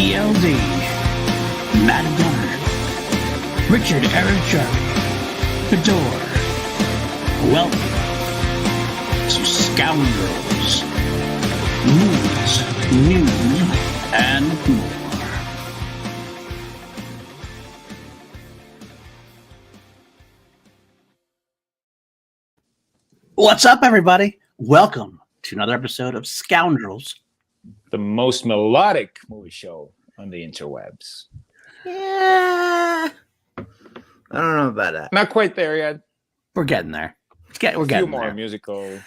PLD, Matty Gunner, Richard-Erik Jarvi and Bidoor. Welcome to Scoundrels, Movies, News, and more. What's up, everybody? Welcome to another episode of Scoundrels, the most melodic movie show on the interwebs. Yeah, I don't know about that. Not quite there yet. We're getting there. We're A getting few more there. musical.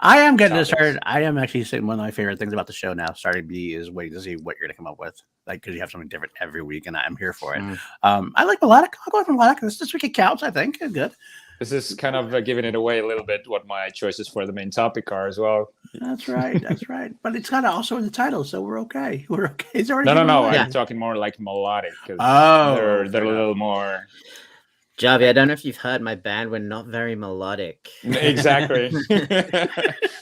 I am getting topics. started. I am actually saying one of my favorite things about the show now, starting to be, is waiting to see what you're going to come up with. Like, because you have something different every week, and I'm here for it. I like melodic. I'll go for melodic. This week it counts, I think. Good. This is kind of giving it away a little bit what my choices for the main topic are as well. That's right. That's right. But it's kind of also in the title, so we're okay. We're okay. It's already No. Yeah. I'm talking more like melodic because Oh, they're a little more Jarvi, I don't know if you've heard my band. We're not very melodic. exactly. I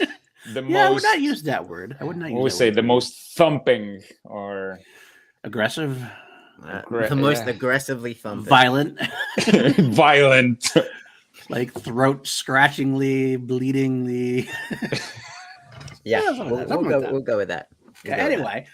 would not use that word. I would not use. What would that say word. the most thumping or aggressive, The most aggressively thumping. violent, violent. like throat scratchingly, bleedingly. Yeah, something like that. we'll go with that. Okay, anyway,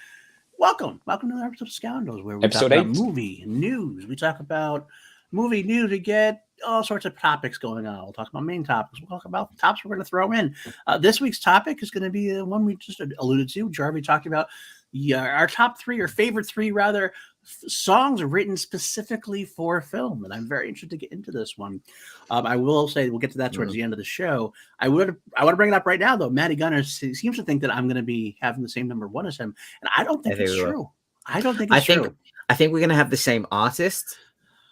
welcome to another episode of Scoundrels, where we Episode talk about 8. movie news. We talk about movie news. We get all sorts of topics going on. We'll talk about main topics. We'll talk about the topics we're going to throw in. This week's topic is going to be the one we just alluded to. Jarvi talked about our top three, or favorite three, rather, songs written specifically for film, and I'm very interested to get into this one. I will say we'll get to that towards the end of the show. I want to bring it up right now, though. Matty Gunner seems to think that I'm going to be having the same number one as him, and I don't think it's true. I don't think it's true. I think we're gonna have the same artist.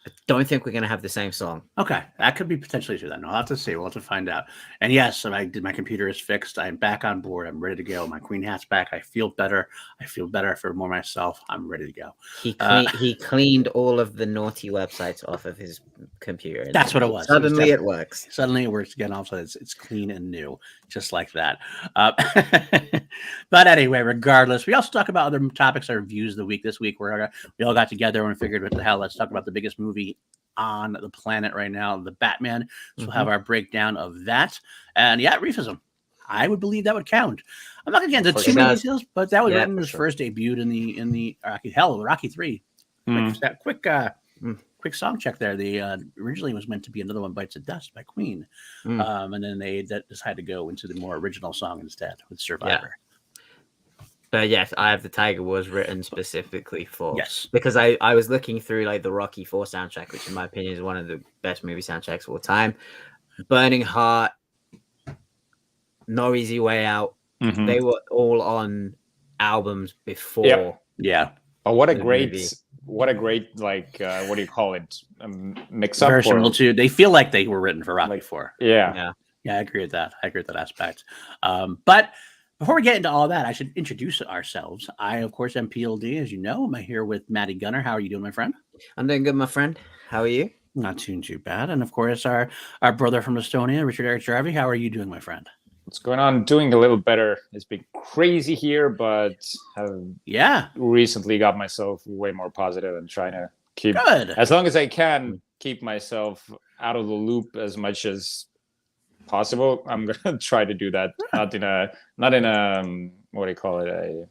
I don't think we're gonna have the same song. Okay, that could be potentially true. Then I'll have to see. We'll have to find out. And yes, my computer is fixed. I'm back on board. I'm ready to go. My queen hat's back. I feel better. I feel more myself. I'm ready to go. He cleaned all of the naughty websites off of his computer. That's what it was. Suddenly it works. Suddenly it works again. Also, it's clean and new, just like that. But anyway, regardless, we also talk about other topics, our reviews of the week. This week, we all got together and figured, what the hell? Let's talk about the biggest movie on the planet right now, the Batman. So we'll have our breakdown of that. And yeah, Reefism. I would believe that would count. I'm not going to get into too many details, but that was when his first debuted in the Rocky 3. Quick song check there. The originally was meant to be Another One Bites the Dust by Queen, and then they decided to go into the more original song instead with Survivor. Yeah. But yes, Eye of the Tiger was written specifically for because I was looking through like the Rocky 4 soundtrack, which in my opinion is one of the best movie soundtracks of all time. Burning Heart, No Easy Way Out, they were all on albums before. Yeah. Oh, what a great like what do you call it? Mix up Personal too. They feel like they were written for Rocky 4. Yeah, I agree with that. I agree with that aspect. But before we get into all that, I should introduce ourselves. I, of course, am PLD, as you know. I'm here with Matty Gunner. How are you doing, my friend? I'm doing good, my friend. How are you? Not too bad. And of course, our brother from Estonia, Richard-Erik Jarvi. How are you doing, my friend? what's going on? Doing a little better. It's been crazy here, but have recently got myself way more positive and trying to keep, as long as I can, keep myself out of the loop as much as possible. I'm gonna try to do that. Not in a what do you call it, a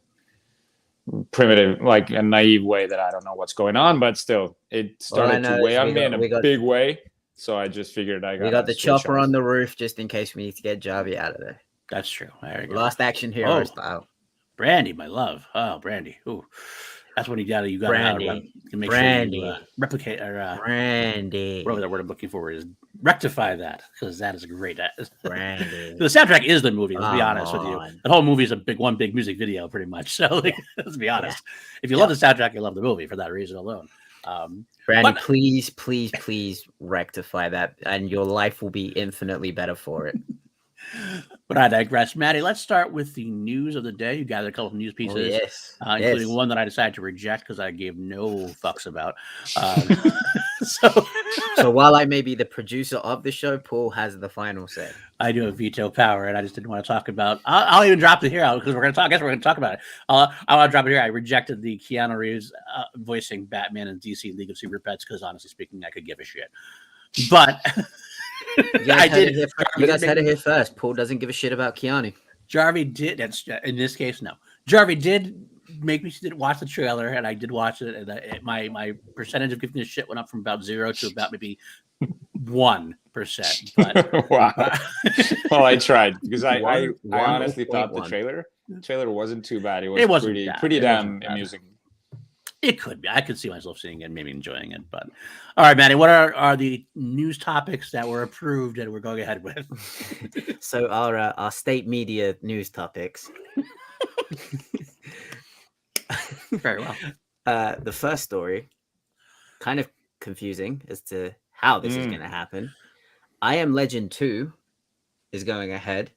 primitive, like a naive way that I don't know what's going on, but still it started to weigh on me in a big way. So I just figured we got the chopper on the roof just in case we need to get Jarvi out of there. That's true. There you go. Last action hero style. Brandy, my love. Oh, Brandy. Ooh. That's what you got Brandy. To make Brandy. sure you replicate or Brandy. Whatever the word I'm looking for is, rectify that, because that is a great. Brandy. The soundtrack is the movie. Let's be honest with you. The whole movie is one big music video, pretty much. So let's be honest. Yeah. If you love the soundtrack, you love the movie for that reason alone. Brandy, please rectify that, and your life will be infinitely better for it. But I digress. Matty, let's start with the news of the day. You gathered a couple of news pieces, including one that I decided to reject because I gave no fucks about. So while I may be the producer of the show, Paul has the final say. I do have veto power, and I just didn't want to talk about. I'll even drop it here because we're going to talk. I guess we're going to talk about it. I want to drop it here. I rejected the Keanu Reeves voicing Batman in DC League of Super Pets because, honestly speaking, I could give a shit. But I did. You guys had it here first. Paul doesn't give a shit about Keanu. Jarvi did. That's in this case, no. Jarvi did make me watch the trailer, and I did watch it. And my percentage of giving a shit went up from about 0 to about maybe 1%. But wow. Well, I tried because I honestly thought the trailer wasn't too bad. It was pretty damn amusing. It could be. I could see myself seeing it and maybe enjoying it. But all right, Matty, what are the news topics that were approved and we're going ahead with? So our state media news topics. Very well. The first story, kind of confusing as to how this is going to happen. I Am Legend 2 is going ahead,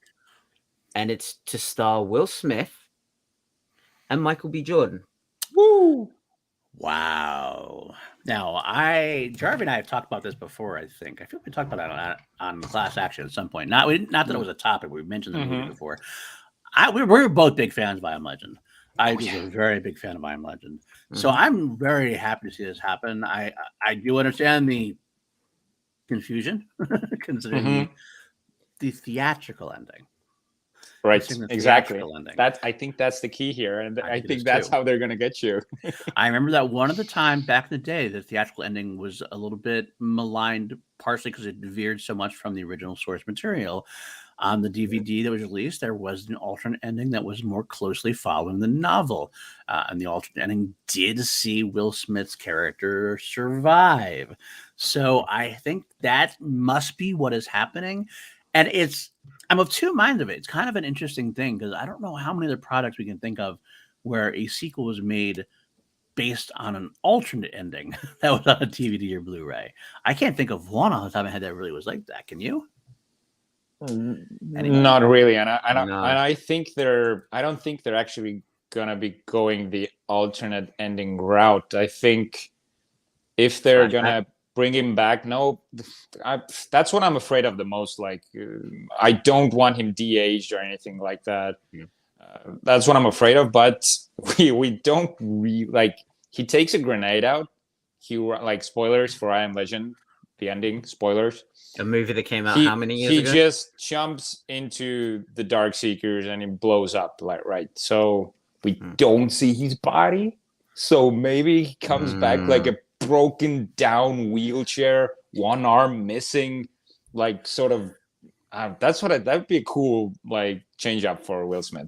and it's to star Will Smith and Michael B. Jordan. Woo! Wow. Now, Jarvi and I have talked about this before, I think. I feel we talked about it on Class Action at some point. Not that it was a topic. We mentioned the movie before. We're both big fans of I Am Legend. I was a very big fan of I Am Legend. So I'm very happy to see this happen. I do understand the confusion considering the theatrical ending. Right, exactly. I think that's the key here, and I think that's how they're going to get you. I remember that one of the time back in the day, the theatrical ending was a little bit maligned, partially because it veered so much from the original source material. On the DVD that was released, there was an alternate ending that was more closely following the novel, and the alternate ending did see Will Smith's character survive. So I think that must be what is happening, and I'm of two minds of it. It's kind of an interesting thing because I don't know how many other products we can think of where a sequel was made based on an alternate ending that was on a DVD or Blu-ray. I can't think of one off the top of my head that really was like that. Can you? Not really, and I think I don't think they're actually gonna be going the alternate ending route. I think if they're gonna bring him back, that's what I'm afraid of the most. Like, I don't want him de-aged or anything like that. That's what I'm afraid of. But we don't like. He takes a grenade out. Spoilers for I Am Legend, the ending. Spoilers. A movie that came out how many years ago? He just jumps into the Dark Seekers and it blows up, right? So we don't see his body. So maybe he comes back like a broken down wheelchair, one arm missing, that would be a cool change up for Will Smith.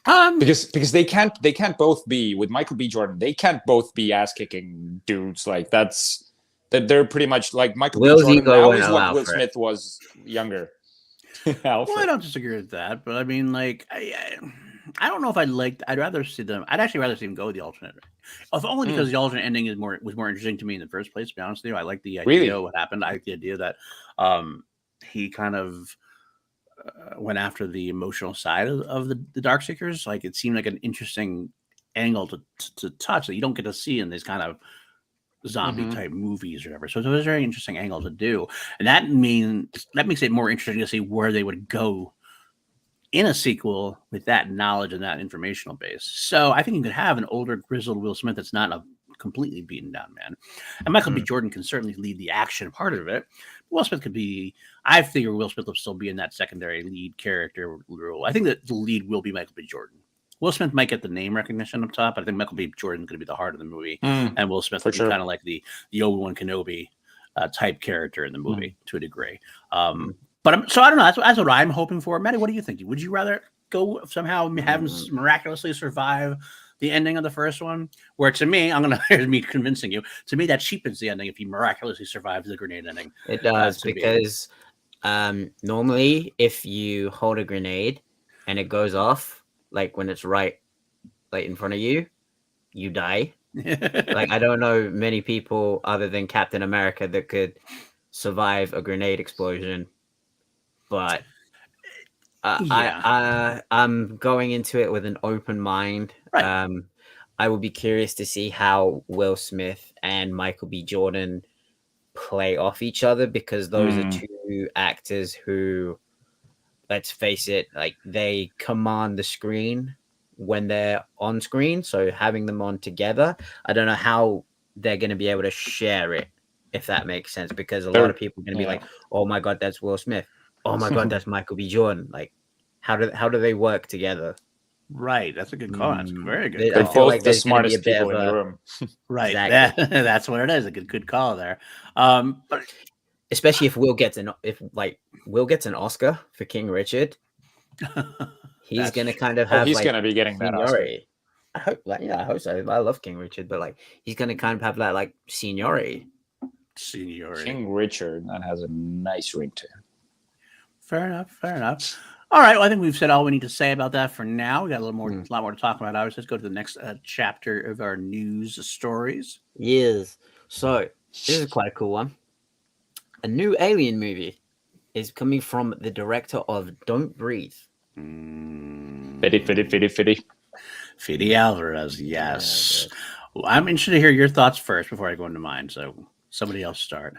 Because they can't both be with Michael B. Jordan. They can't both be ass kicking dudes. They're pretty much like Michael B. Jordan now is what Will Smith was younger. Well, I don't disagree with that, but I mean, I don't know if I'd rather see them. I'd actually rather see them go with the alternate, if only because the alternate ending was more interesting to me in the first place. To be honest with you, I like the idea of what happened. I like the idea that he kind of went after the emotional side of the Dark Seekers. Like, it seemed like an interesting angle to touch that you don't get to see in these kind of zombie type movies or whatever. So it was a very interesting angle to do, and that makes it more interesting to see where they would go in a sequel with that knowledge and that informational base. So I think you could have an older, grizzled Will Smith that's not a completely beaten down man. And Michael B. Jordan can certainly lead the action part of it. Will Smith could be, I figure Will Smith will still be in that secondary lead character role. I think that the lead will be Michael B. Jordan. Will Smith might get the name recognition up top, but I think Michael B. Jordan is going to be the heart of the movie. And Will Smith will be kind of like the Obi-Wan Kenobi type character in the movie to a degree. So I don't know. That's what I'm hoping for. Matty, what are you thinking? Would you rather go somehow have him miraculously survive the ending of the first one? Where to me, here's me convincing you. To me, that cheapens the ending if he miraculously survives the grenade ending. It does because normally if you hold a grenade and it goes off, like when it's right in front of you, you die. I don't know many people other than Captain America that could survive a grenade explosion. But I'm going into it with an open mind. Right. I would be curious to see how Will Smith and Michael B. Jordan play off each other, because those are two actors who, let's face it, like they command the screen when they're on screen. So having them on together, I don't know how they're going to be able to share it, if that makes sense, because a lot of people are going to be like, oh my God, that's Will Smith. Oh my God, that's Michael B. Jordan. Like, how do they work together? Right, that's a good call. That's a very good They're call. both like the smartest people in the room. Right, exactly. That's what it is. A good call there. But especially if Will gets an Oscar for King Richard, he's gonna kind of have. He's gonna be getting seniority. that Oscar. I hope so. I love King Richard, but like he's gonna kind of have that like seniority. King Richard, that has a nice ring to him. Fair enough. All right. Well, I think we've said all we need to say about that for now. We got a lot more to talk about. Let's go to the next chapter of our news stories. Yes. So this is quite a cool one. A new Alien movie is coming from the director of Don't Breathe. Fede Alvarez. Yes. Well, I'm interested to hear your thoughts first before I go into mine. So somebody else start.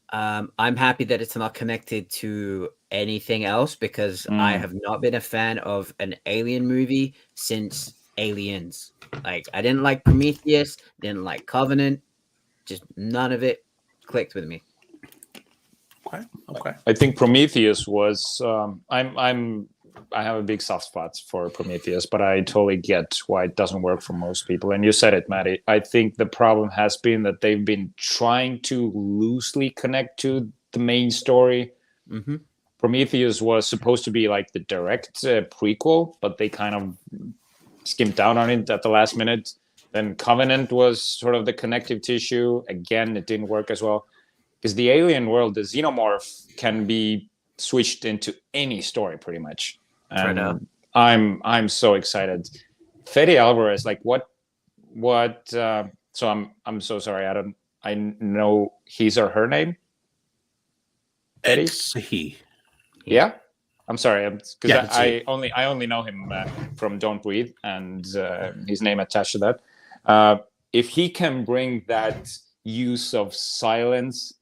I'm happy that it's not connected to anything else, because I have not been a fan of an Alien movie since Aliens. Like, I didn't like Prometheus, didn't like Covenant, just none of it clicked with me. Okay. I think Prometheus was. I have a big soft spot for Prometheus, but I totally get why it doesn't work for most people. And you said it, Matty. I think the problem has been that they've been trying to loosely connect to the main story. Prometheus was supposed to be like the direct prequel, but they kind of skimmed down on it at the last minute. Then Covenant was sort of the connective tissue. Again, it didn't work as well. Because the alien world, the xenomorph, can be switched into any story pretty much. I'm so excited. Fede Alvarez, like what so I'm so sorry. I know his or her name. It's he. Yeah. I'm sorry, because I only know him from Don't Breathe and his name attached to that. If he can bring that use of silence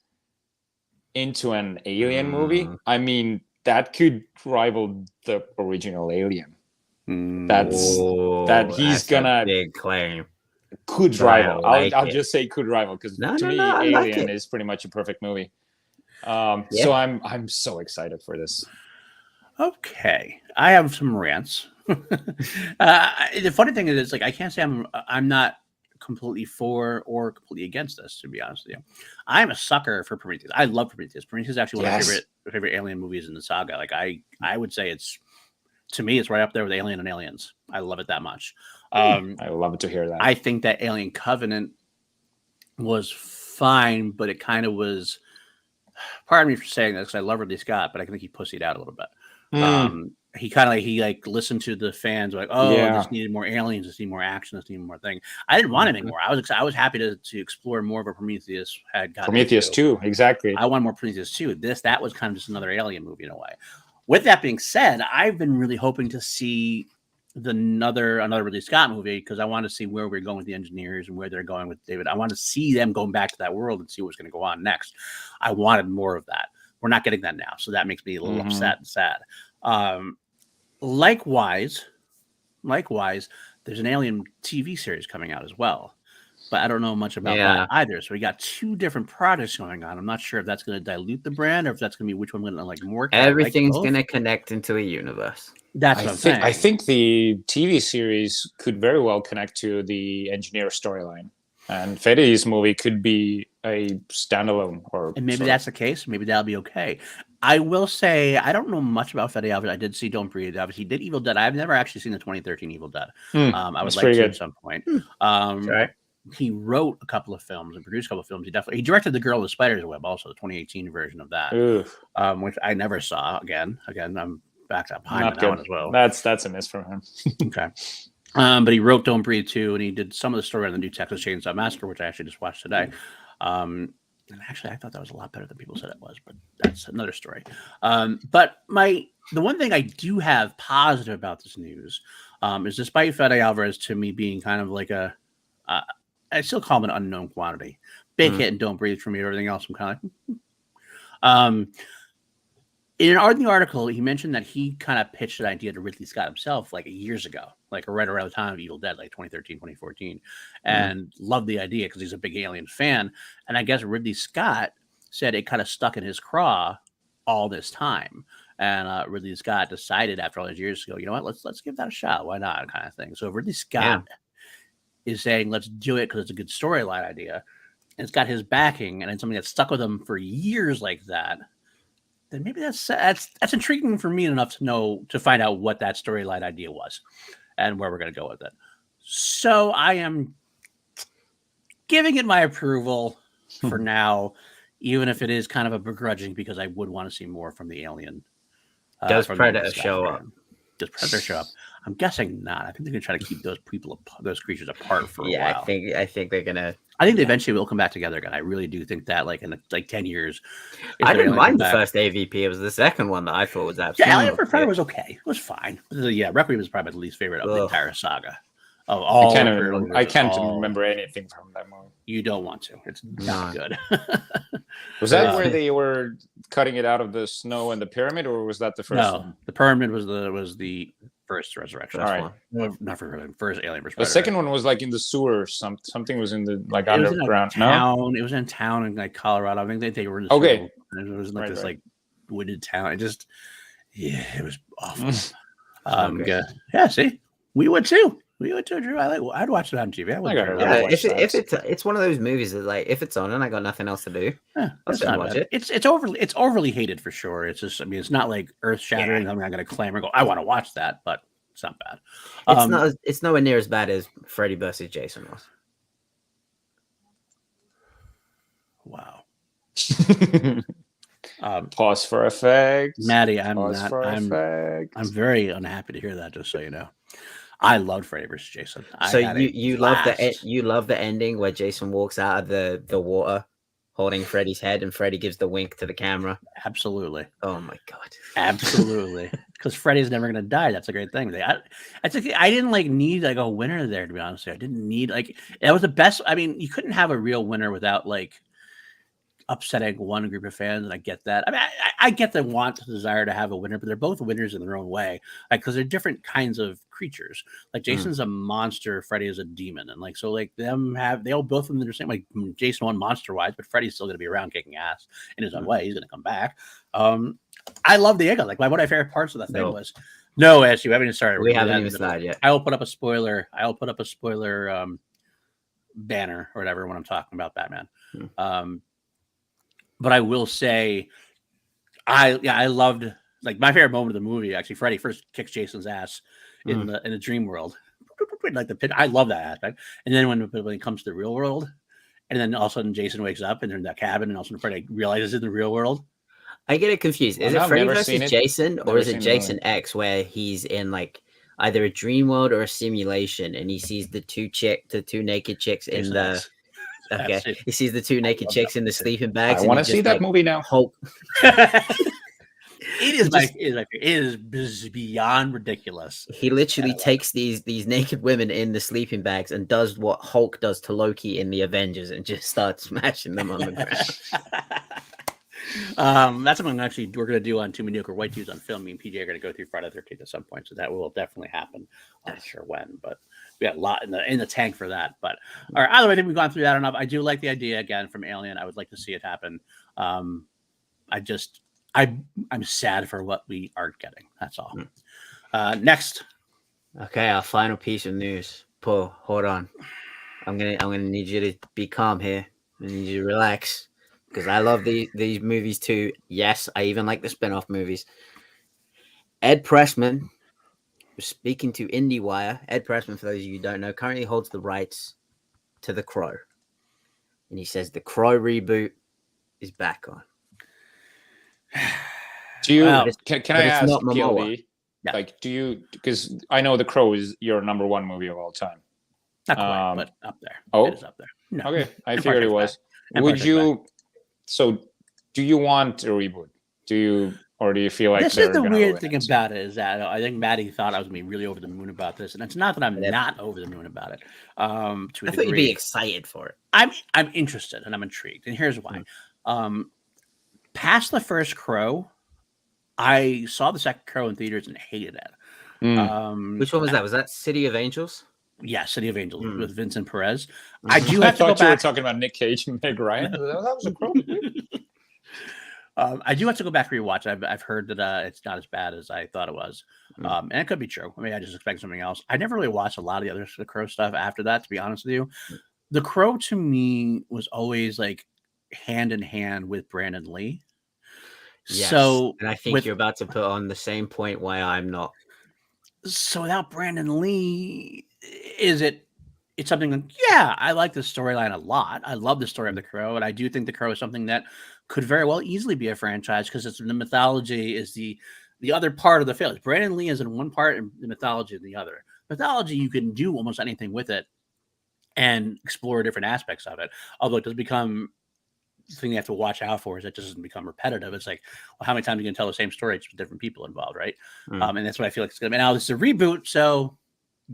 into an Alien movie, I mean, that could rival the original Alien. He's gonna big claim. Could rival. I'll just say could rival, because to me, Alien is pretty much a perfect movie. So I'm so excited for this. Okay, I have some rants. The funny thing is, like, I can't say I'm not completely for or completely against this, to be honest with you. I'm a sucker for Prometheus. I love Prometheus. Prometheus is actually one of my favorite Alien movies in the saga. Like, I would say it's right up there with Alien and Aliens. I love it that much. I love it to hear that. I think that Alien Covenant was fine, but it kind of was. Pardon me for saying this, because I love Ridley Scott, but I think he pussied out a little bit. He listened to the fans, like, this needed more aliens, this needed more action, this needed more thing. I didn't want anything more. I was happy to explore more of a Prometheus had gotten Prometheus 2, exactly. I wanted more Prometheus 2. That was kind of just another Alien movie in a way. With that being said, I've been really hoping to see another Ridley Scott movie, because I want to see where we're going with the engineers and where they're going with David. I want to see them going back to that world and see what's going to go on next. I wanted more of that. We're not getting that now, so that makes me a little upset and sad. Likewise, there's an Alien TV series coming out as well, but I don't know much about that either. So we got two different projects going on. I'm not sure if that's going to dilute the brand or if that's going to be which one I'm going to like more. Everything's going to connect into a universe. That's what I'm saying. I think the TV series could very well connect to the engineer storyline, and Fede's movie could be a standalone. And maybe that's the case. Maybe that'll be okay. I will say I don't know much about Fede Alvarez. I did see Don't Breathe. Obviously, he did Evil Dead. I've never actually seen the 2013 Evil Dead. I would like to at some point. He wrote a couple of films and produced a couple of films. He directed The Girl with the Spider's Web, also the 2018 version of that, which I never saw. Again, I'm back up behind on that one as well. That's a miss from him. Okay. But he wrote Don't Breathe too, and he did some of the story on the new Texas Chainsaw Massacre, which I actually just watched today. And actually, I thought that was a lot better than people said it was, but that's another story. But the one thing I do have positive about this news is, despite Fede Alvarez to me being kind of like a I still call him an unknown quantity. Big hit and Don't Breathe for me. Everything else, I'm kind of like. In the article, he mentioned that he kind of pitched an idea to Ridley Scott himself like years ago, like right around the time of Evil Dead, like 2013, 2014, and loved the idea because he's a big Alien fan. And I guess Ridley Scott said it kind of stuck in his craw all this time. And Ridley Scott decided after all those years to go, you know what, let's give that a shot. Why not? Kind of thing. So Ridley Scott is saying, let's do it because it's a good storyline idea. And it's got his backing, and it's something that stuck with him for years like that. Then maybe that's intriguing for me enough to find out what that storyline idea was and where we're going to go with it. So I am giving it my approval for now, even if it is kind of a begrudging because I would want to see more from the Alien. Does Predator show up? Does Predator show up? I'm guessing not. I think they're going to try to keep those creatures apart for a while. I think they're going to. I think they eventually will come back together again. I really do think that, like in 10 years. I didn't mind the first AVP. It was the second one that I thought was absolutely. Yeah, Alien vs. Predator was okay. It was fine. Yeah, Requiem is probably my least favorite of the entire saga. Of all, I can't remember anything from that movie. You don't want to. It's not good. Was that where they were cutting it out of the snow and the pyramid, or was that the first one? The pyramid was the first resurrection. All right. No, not for first Alien vs. The second one was like in the sewer. Something was in the underground. It was in town in like Colorado. I think they were in the okay. And it was like this like wooded town. It was awful. Yeah. See, we would too. Drew. I'd watch it on TV. It's one of those movies that, like, if it's on and I got nothing else to do, I'll watch it. It's overly hated for sure. It's just, I mean, it's not like earth shattering. I'm not going to clamor and go, I want to watch that, but it's not bad. It's nowhere near as bad as Freddy versus Jason was. Wow. Pause for effect. Matty, I'm very unhappy to hear that. Just so you know. I loved Freddy vs. Jason. So you love the ending where Jason walks out of the water holding Freddy's head and Freddy gives the wink to the camera. Absolutely. Oh my god. Absolutely. Because Freddy's never gonna die. That's a great thing. I didn't need like a winner there, to be honest. I didn't need that was the best. I mean, you couldn't have a real winner without upsetting one group of fans, and I get that. I mean, I get the desire to have a winner, but they're both winners in their own way, because they're different kinds of creatures. Like Jason's a monster, Freddy is a demon, and they all both in the same. Like Jason won monster wise, but Freddy's still going to be around kicking ass in his own way. He's going to come back. I love the angle. Like one of my favorite parts of that thing was. No, actually, we haven't even started. We haven't even started yet. I will put up a spoiler. Banner or whatever when I'm talking about Batman. But I will say, I loved my favorite moment of the movie. Actually, Freddy first kicks Jason's ass in the dream world, like the pit. I love that aspect. And then when it comes to the real world, and then all of a sudden Jason wakes up and they're in that cabin, and all of a sudden Freddy realizes in the real world. I get it confused. Is it Freddy versus Jason, or is it Jason X, where he's in either a dream world or a simulation, and he sees the two naked chicks in the. Okay, he sees the two naked chicks in the sleeping bags. I want to see that movie now. Hulk. It is beyond ridiculous. He literally takes these naked women in the sleeping bags and does what Hulk does to Loki in the Avengers and just starts smashing them on the ground. That's something we're going to do on Two Mediocre White Dudes on Film. Me and PJ are going to go through Friday the 13th at some point, so that will definitely happen. I'm not sure when, but we got a lot in the tank for that. But all right, either way, I think we've gone through that enough. I do like the idea again from Alien. I would like to see it happen. I'm sad for what we aren't getting. That's all. Next. Okay, our final piece of news. Paul, hold on. I'm gonna need you to be calm here. I need you to relax, because I love these movies too. Yes, I even like the spin-off movies. Ed Pressman was speaking to IndieWire. Ed Pressman, for those of you who don't know, currently holds the rights to The Crow. And he says the Crow reboot is back on. Do you can I ask PLB? Yeah. Do you, because I know The Crow is your number one movie of all time. Not quite, but up there. Oh, it is up there. No. Okay, I figured it was. Would you? So, do you want a reboot? Do you or do you feel like this is the weird thing about it is that I think Matty thought I was going to be really over the moon about this, and it's not that I'm not over the moon about it. To a degree. Thought you'd be excited for it. I'm interested and I'm intrigued, and here's why. Past the first Crow, I saw the second Crow in theaters and hated it. Which one was that? Was that City of Angels? Yeah, City of Angels with Vincent Perez. I do have to go back. You were talking about Nick Cage and Meg Ryan. That was a Crow. I do have to go back and rewatch. I've heard that it's not as bad as I thought it was, and it could be true. I mean, I just expect something else. I never really watched a lot of the Crow stuff after that. To be honest with you, The Crow to me was always like hand in hand with Brandon Lee. Yes. So, and I think you're about to put on the same point why I'm not. So without Brandon Lee, it's something that, yeah, I like the storyline a lot. I love the story of The Crow, and I do think The Crow is something that could very well easily be a franchise because it's the mythology is the other part of the film. Brandon Lee is in one part and the mythology in the other. Mythology, you can do almost anything with it and explore different aspects of it. Although it does become the thing you have to watch out for is that it doesn't become repetitive. It's like, well, how many times are you going to tell the same story? It's with different people involved, right? And that's what I feel like it's going to be. Now, this is a reboot, so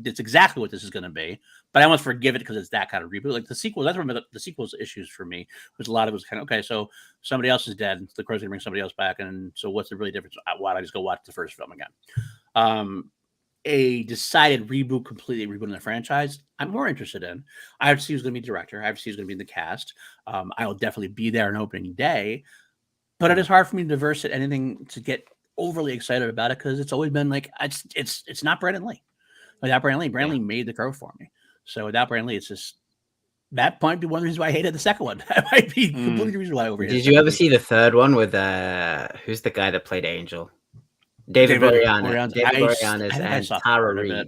it's exactly what this is going to be. But I almost forgive it because it's that kind of reboot. Like the sequel, that's one of the sequel's issues for me. Was a lot of it was kind of, okay, so somebody else is dead. The Crow's going to bring somebody else back. And so what's the really difference? Why don't I just go watch the first film again? A decided reboot, completely rebooting the franchise, I'm more interested in. I have to see who's going to be director. I have to see who's going to be in the cast. I will definitely be there on opening day. But it is hard for me to diverse it anything to get overly excited about it because it's always been like, it's not Brandon Lee. Without Brandon Lee made The Crow for me. So without Brandon Lee, it's just that might be one of the reasons why I hated the second one. That might be completely the reason why I overhated. Did you ever see the third one with who's the guy that played Angel? David Boreanaz and Tara Reid. I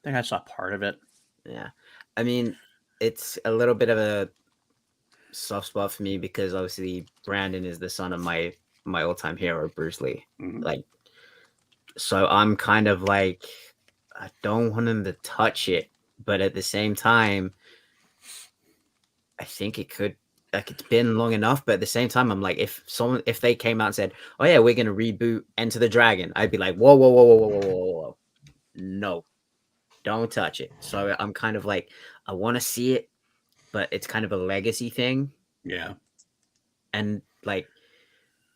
think I saw part of it. Yeah. I mean, it's a little bit of a soft spot for me because obviously Brandon is the son of my all-time hero, Bruce Lee. Like, so I'm kind of like, I don't want him to touch it, but at the same time, I think it could. Like it's been long enough, but at the same time, I'm like, if they came out and said, "Oh yeah, we're gonna reboot Enter the Dragon," I'd be like, "Whoa, no, don't touch it." So I'm kind of like, I want to see it, but it's kind of a legacy thing. Yeah, and like,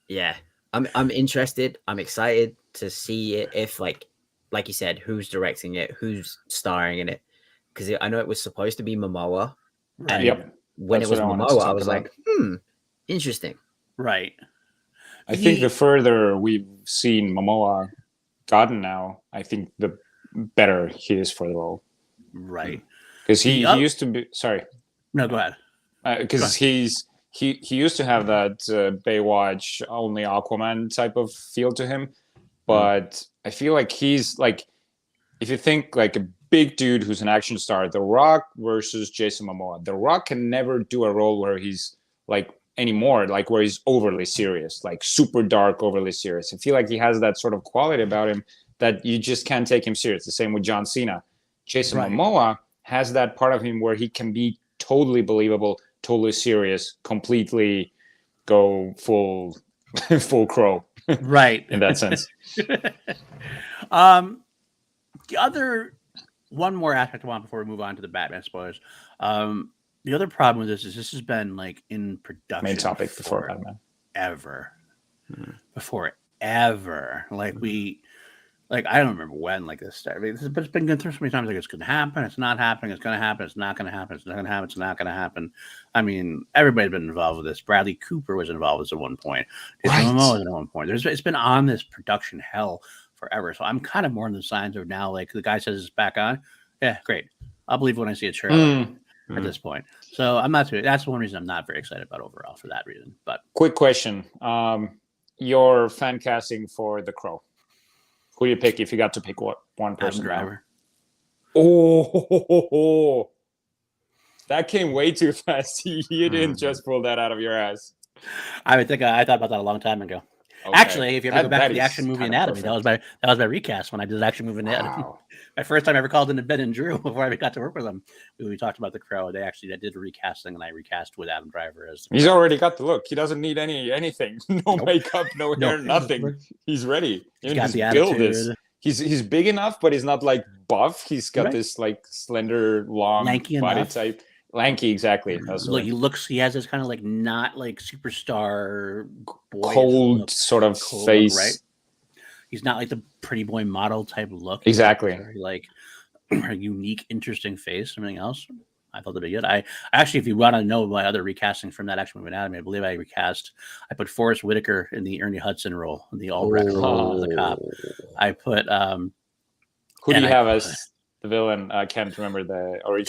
yeah, I'm interested. I'm excited to see it. If like you said, who's directing it, who's starring in it, because I know it was supposed to be Momoa. Right. Yep. When it was Momoa, I was like, interesting. Right. I think the further we've seen Momoa gotten now, I think the better he is for the role. Right. Because he used to be. Sorry. No, go ahead. Because he used to have that Baywatch only Aquaman type of feel to him, but I feel like he's like, if you think like a big dude who's an action star, The Rock versus Jason Momoa. The Rock can never do a role where he's like anymore, like where he's overly serious, like super dark, overly serious. I feel like he has that sort of quality about him that you just can't take him serious. The same with John Cena. Jason Momoa has that part of him where he can be totally believable, totally serious, completely go full Crow. Right. In that sense. The other one more aspect I want before we move on to the Batman spoilers. The other problem with this is this has been like in production. Main topic before Batman. Before ever. Like I don't remember when like this started. But it's been going through so many times. Like it's going to happen. It's not happening. It's going to happen. It's not going to happen. It's not going to happen. It's not going to happen. I mean, everybody's been involved with this. Bradley Cooper was involved with this at one point. Momoa was at one point. It's been on this production hell forever. So I'm kind of more in the signs of now. Like the guy says it's back on. Yeah, great. I'll believe when I see a trailer at this point. So I'm not. That's one reason I'm not very excited about overall for that reason. But quick question: your fan casting for The Crow. Who do you pick if you got to pick one person? Driver. Oh, that came way too fast. You didn't just pull that out of your ass. I thought about that a long time ago. Okay. Actually, if you ever go back to the Action Movie Anatomy, that was my recast when I did Action Movie Anatomy. Wow. My first time I ever called into Ben and Drew before I got to work with them. We talked about the Crow. They did a recasting, and I recast with Adam Driver as. He's already got the look. He doesn't need anything. No makeup, no hair, nothing. He's ready. He's got the attitude. He's big enough, but he's not like buff. He's got this like slender, long lanky body enough. Type. Lanky, exactly. Look, he has this kind of like not like superstar boy, cold sort of face, right? He's not like the pretty boy model type look. Exactly. Like a unique, interesting face. Everything else, I thought that'd be good. I actually, if you want to know my other recasting from that Action Movie Anatomy, I believe I put Forrest Whitaker in the Ernie Hudson role, in the Albrecht role as the cop. I put who do you have as the villain? I can't remember the original.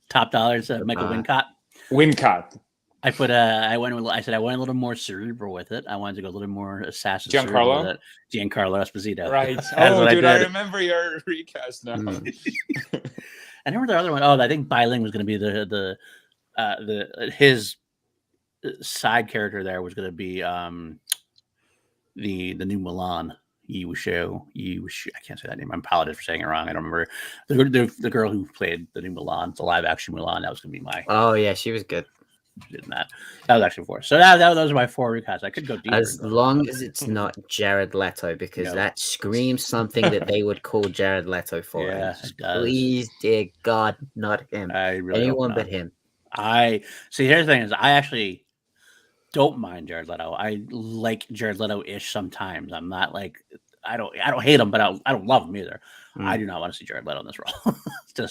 Top Dollar is Michael Wincott. Wincott. I put I went a little more cerebral with it. I wanted to go a little more assassin. Giancarlo Esposito. Right. Oh, dude, I remember your recast now. I remember the other one. Oh, I think Biling was going to be his side character. There was going to be the new Milan. I can't say that name. I apologize for saying it wrong. I don't remember the girl who played the new Milan, the live action Milan. That was going to be my. Oh yeah, she was good. Did that. That was actually 4. So those are my 4 recasts. I could go deeper. As long as it's not Jared Leto, because that screams something that they would call Jared Leto for. Yeah, it does. Please, dear God, not him. Anyone but him. Here's the thing: is I actually don't mind Jared Leto. I like Jared Leto-ish sometimes. I'm not like I don't hate him, but I don't love him either. I do not want to see Jared Leto in this role.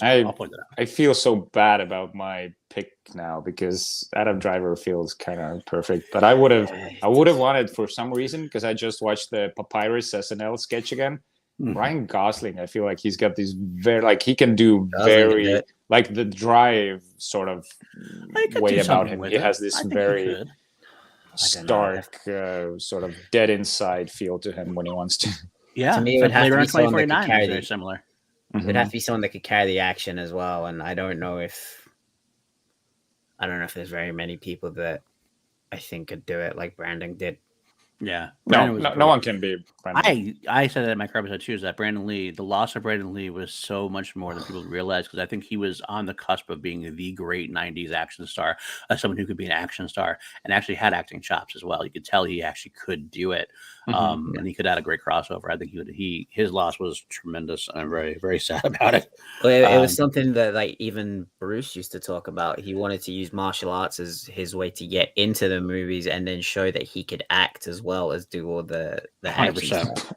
I'll point it out. I feel so bad about my pick now because Adam Driver feels kind of perfect, but I would have wanted for some reason, because I just watched the Papyrus SNL sketch again. Ryan Gosling, I feel like he's got these he can do very like the drive sort of way about him. He has this very stark sort of dead inside feel to him when he wants to. Yeah, to me, it would have to be someone that could carry very similar. It would have to be someone that could carry the action as well, and I don't know if there's very many people that I think could do it like Brandon did. Yeah, no one can be Brandon. I said that in my episode too, is that Brandon Lee, the loss of Brandon Lee was so much more than people realize, because I think he was on the cusp of being the great 90s action star, someone who could be an action star and actually had acting chops as well. You could tell he actually could do it. And he could add a great crossover. I think his loss was tremendous, and I'm very, very sad about it. Well, it was something that like even Bruce used to talk about. He wanted to use martial arts as his way to get into the movies and then show that he could act as well as do all the 100%.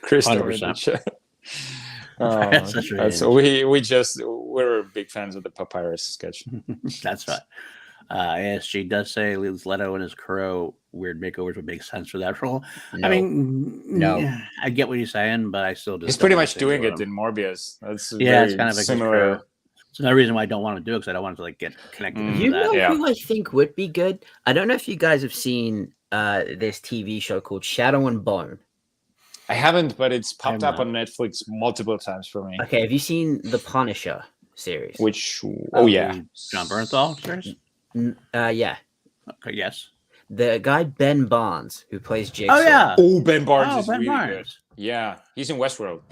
Christopher. We're big fans of the Papyrus sketch. That's right. ASG does say Leto and his Crow weird makeovers would make sense for that role. No. I mean, no, I get what you're saying, but I still just. He's pretty much doing it in Morbius. That's it's kind of like similar. It's another reason why I don't want to do it, because I don't want to like get connected. You know who I think would be good? I don't know if you guys have seen this TV show called Shadow and Bone. I haven't, but it's popped up on Netflix multiple times for me. Okay, have you seen the Punisher series? Which? Oh yeah, John Bernthal series. Yeah. Okay. Yes. The guy Ben Barnes who plays Jigsaw. Oh yeah. Oh, Ben Barnes is really good. Yeah, he's in Westworld.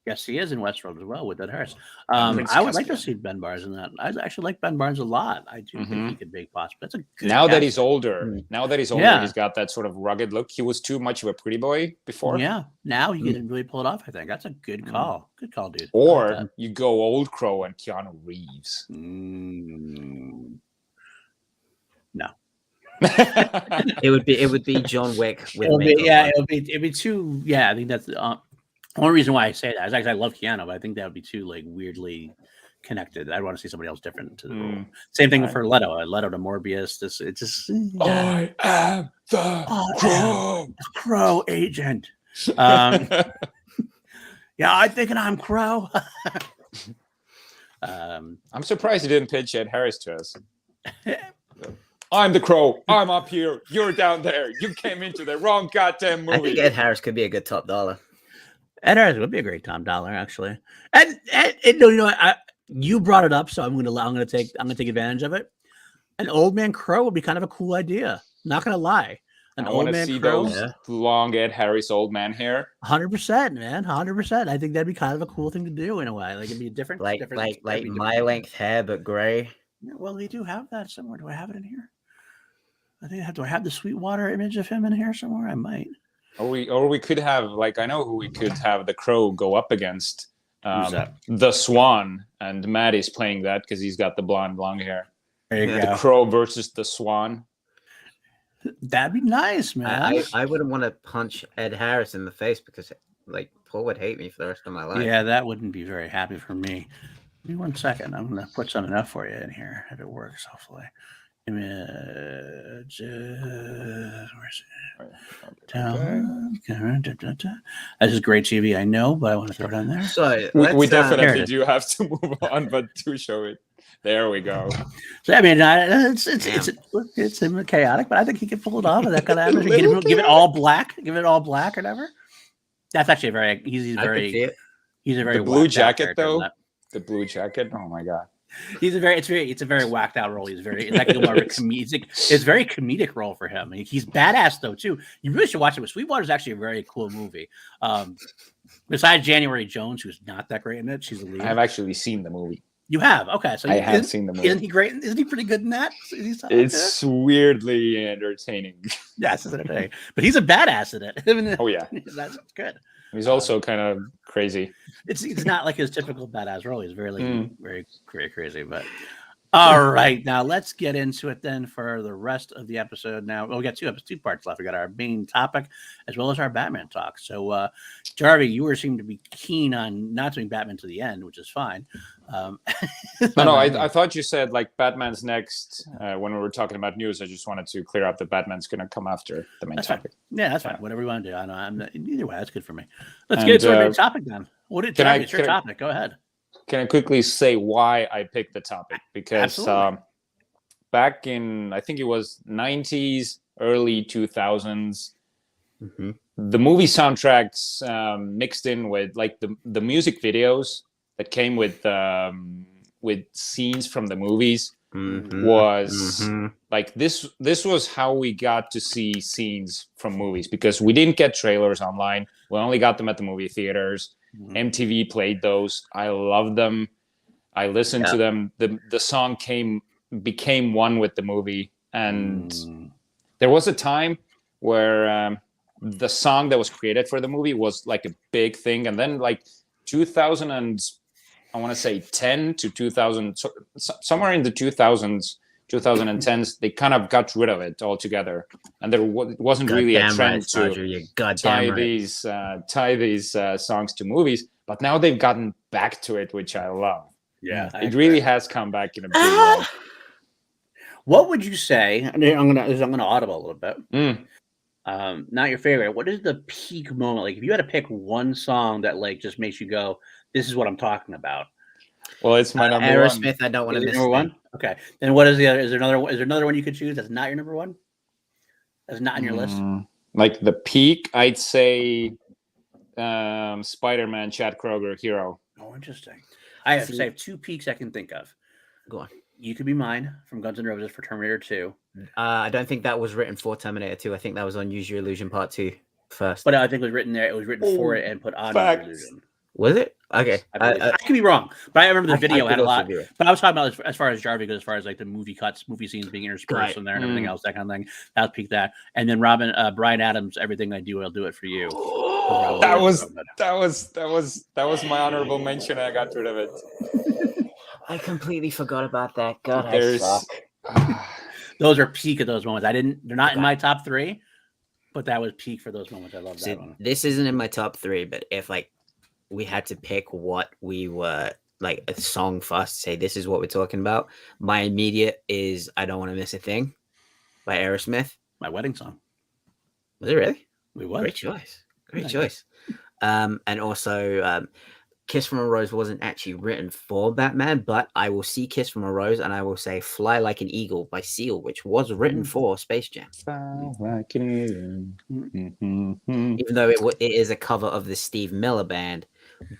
Yes, he is in Westworld as well with Ed Harris. I would like to see Ben Barnes in that. I actually like Ben Barnes a lot. I do think he could be possible. That's a good. Now that he's older, he's got that sort of rugged look. He was too much of a pretty boy before. Yeah. Now he can really pull it off. I think that's a good call. Good call, dude. Or you go old Crow and Keanu Reeves. No. it would be John Wick with it'd be too. I think that's the only reason why I say that is actually I love Keanu, but I think that would be too like weirdly connected. I'd want to see somebody else different to the role. Same thing for Leto. Leto to Morbius. I am the Crow agent. I think I'm Crow. I'm surprised you didn't pitch Ed Harris to us. I'm the Crow. I'm up here. You're down there. You came into the wrong goddamn movie. I think Ed Harris could be a good top dollar. Ed Harris would be a great Tom Dollar, actually. And you know what? You brought it up, so I'm gonna take advantage of it. An old man Crow would be kind of a cool idea. Not gonna lie. I want to see those long Ed Harris old man hair. 100%, man. 100%. I think that'd be kind of a cool thing to do in a way. Like it'd be a different, like my length hair but gray. Yeah, well, they do have that somewhere. Do I have it in here? Do I have the Sweetwater image of him in here somewhere? I might. Or we could have, like, I know who we could have the Crow go up against. Who's that? The Swan, and Matty's playing that because he's got the blonde long hair. There you go. The Crow versus the Swan. That'd be nice, man. I wouldn't want to punch Ed Harris in the face because, like, Paul would hate me for the rest of my life. Yeah, that wouldn't be very happy for me. Give me 1 second. I'm going to put something up for you in here if it works, hopefully. Image. Where's it? This is great TV, I know, but I want to throw it on there. So we definitely do have to move on, but to show it. There we go. So I mean, it's chaotic, but I think he can pull it off. That kind of give it all black, or whatever. That's actually he's a very the blue jacket though. The blue jacket. Oh my god. It's a very whacked out role. It's very it's very comedic role for him. He's badass though too. You really should watch it. Sweetwater is actually a very cool movie. Besides January Jones, who's not that great in it, she's the lead. I've actually seen the movie. You have? Okay. So I have seen the movie. Isn't he great? Isn't he pretty good in that? It's weirdly entertaining. Yes, it's entertaining. But he's a badass in it. Oh, yeah. That's good. He's also kind of crazy. It's not like his typical badass role. He's very, very crazy. But all right, now let's get into it then for the rest of the episode. Now we got two parts left. We got our main topic as well as our Batman talk. So, Jarvi, you seem to be keen on not doing Batman to the end, which is fine. No, I thought you said like Batman's next when we were talking about news. I just wanted to clear up that Batman's going to come after the main topic. Fine. Yeah, that's fine. Whatever you want to do. I know. Either way, that's good for me. Let's get to our main topic then. It's your topic. Go ahead. Can I quickly say why I picked the topic? Because back in, I think it was 90s, early 2000s, the movie soundtracks mixed in with like the music videos that came with scenes from the movies was like this was how we got to see scenes from movies, because we didn't get trailers online. We only got them at the movie theaters. MTV played those. I loved them. I listened to them. The song became one with the movie, and there was a time where the song that was created for the movie was like a big thing, and then like 2000 and I want to say 10 to 2000, somewhere in the 2010s, they kind of got rid of it altogether, and there wasn't really a trend to tie these songs to movies. But now they've gotten back to it, which I love. Yeah, it really has come back in a big way. What would you say? I'm gonna audible a little bit. Not your favorite. What is the peak moment? Like, if you had to pick one song that like just makes you go, "This is what I'm talking about." Well, it's my number Aerosmith, one. I don't want to miss number one. Okay, then what is the other? Is there another one you could choose that's not your number one? That's not on your list. Like the peak, I'd say Spider-Man, Chad Kroeger, Hero. Oh, interesting. I have two peaks I can think of. Go on. You Could Be Mine from Guns N' Roses for Terminator 2. I don't think that was written for Terminator 2. I think that was on Use Your Illusion Part 2 first. But I think it was written there. It was written for it and put on Use Your Illusion. Was it? Okay. I could be wrong, but I remember the video had a lot. But I was talking about as far as Jarvi goes, as far as like the movie cuts, movie scenes being interspersed in there and everything else, that kind of thing. That was peak that. And then Bryan Adams, Everything I Do, I'll Do It For You. That was my honorable mention. I got rid of it. I completely forgot about that. God, Those are peak of those moments. They're not in my top three, but that was peak for those moments. I love that one. This isn't in my top three, but if like we had to pick what we were like a song for us to say this is what we're talking about, my immediate is I Don't Want to Miss a Thing by Aerosmith. My wedding song. Was it really? We was. Great choice. Great choice. And also Kiss from a Rose wasn't actually written for Batman, but I will see Kiss from a Rose and I will say Fly Like an Eagle by Seal, which was written for Space Jam. Fly like an eagle. Even though it is a cover of the Steve Miller Band,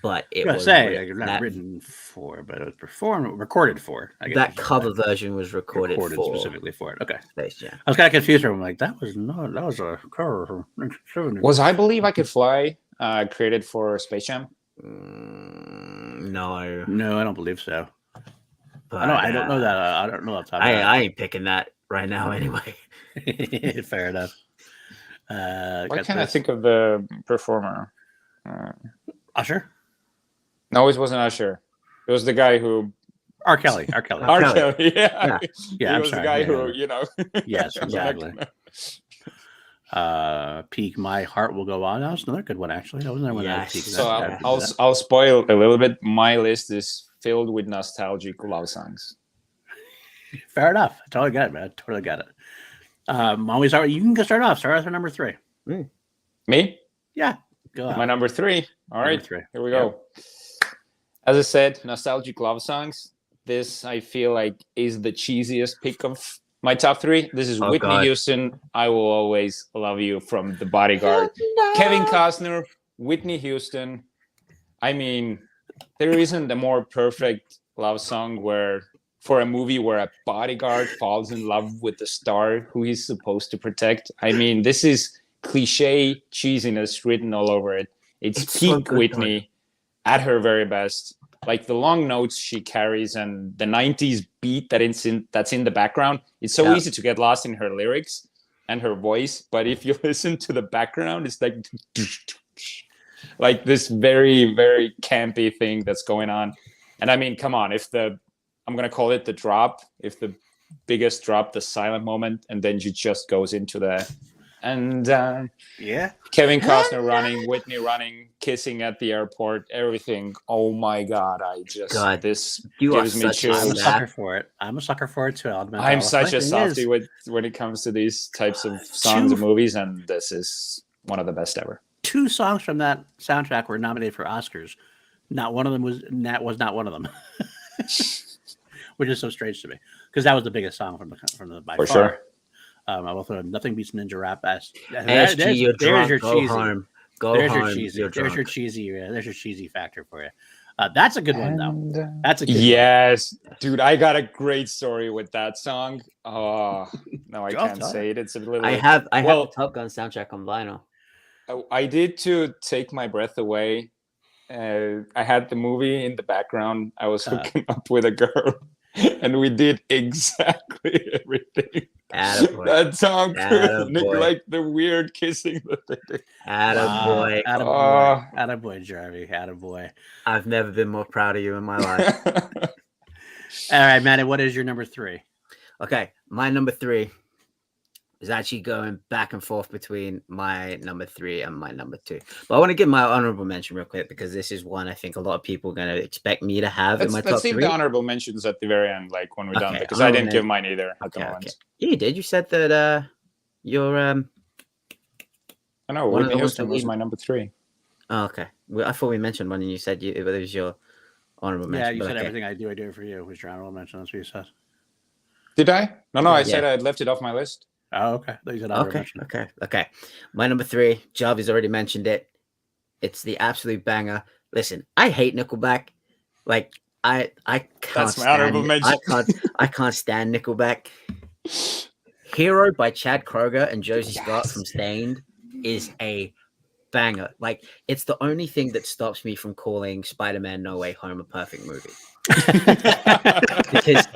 but it was not written for, but it was recorded for. I guess that cover version was recorded for specifically for it. Okay, Space Jam. I was kind of confused. I'm like, that was a cover. Was I Believe I Could Fly created for Space Jam? No, I don't believe so. But, I don't know that. I don't know that. I ain't picking that right now anyway. Fair enough. Why can't I think of the performer? Usher? No, it wasn't Usher. It was the guy who... R. Kelly. R. Kelly, yeah. He I'm was sorry. the guy who, Yes, exactly. Peak My Heart Will Go On. That was another good one, actually. That was another one. Yes. So I'll spoil a little bit. My list is filled with nostalgic love songs. Fair enough. I totally get it, man. Totally get it. Always, you can go start off. Start off with number 3. Me? Yeah. Go on. My number 3. All right. 3. Here we go. As I said, nostalgic love songs. This, I feel like, is the cheesiest pick of my top 3. This is Whitney Houston, I Will Always Love You from The Bodyguard. No. Kevin Costner, Whitney Houston. I mean, there isn't a more perfect love song for a movie where a bodyguard falls in love with the star who he's supposed to protect. I mean, this is cliche cheesiness written all over it. It's peak so Whitney at her very best. Like the long notes she carries and the 90s beat that's in the background. It's so easy to get lost in her lyrics and her voice. But if you listen to the background, it's like this very, very campy thing that's going on. And I mean, come on, I'm going to call it the drop, if the biggest drop, the silent moment, and then she just goes into Kevin Costner running, Whitney running, kissing at the airport, everything. Oh my God! This gives me chills. I'm a sucker for it. I'm a sucker for it too. I'm such a softie when it comes to these types of songs and movies, and this is one of the best ever. 2 songs from that soundtrack were nominated for Oscars. Not one of them was not one of them, which is so strange to me because that was the biggest song from the by far. Sure. I will throw Nothing Beats Ninja Rap. There's your cheesy. Home. There's your cheesy. There's your cheesy. There's your cheesy factor for you. That's a good one though. That's a good one. Dude. I got a great story with that song. Oh no, I can't say it. It's a little. I have the Top Gun soundtrack on vinyl. I did to take my breath away. I had the movie in the background. I was hooking up with a girl, and we did exactly everything. That song, like the weird kissing that they did. Attaboy, Jarvi, attaboy. I've never been more proud of you in my life. All right, Matty, what is your number 3? Okay, my number 3 is actually going back and forth between my number 3 and my number 2. But I want to give my honorable mention real quick because this is one I think a lot of people are going to expect me to have in my top 3. Let's leave the honorable mentions at the very end, like when we're done, because I didn't give mine either. Okay. Yeah, you did. You said that your I know Whitney Houston was my number 3. Oh, okay. Well, I thought we mentioned one, and you said it was your honorable mention. Yeah, you said everything I do it for you was your honorable mention. That's what you said. Did I? No. I said I'd left it off my list. Oh, okay. Okay. My number 3, Jarvi's already mentioned it. It's the absolute banger. Listen, I hate Nickelback. Like I can't stand I can't stand Nickelback. Hero by Chad Kroeger and Josie Scott from Stained is a banger. Like it's the only thing that stops me from calling Spider-Man No Way Home a perfect movie. Because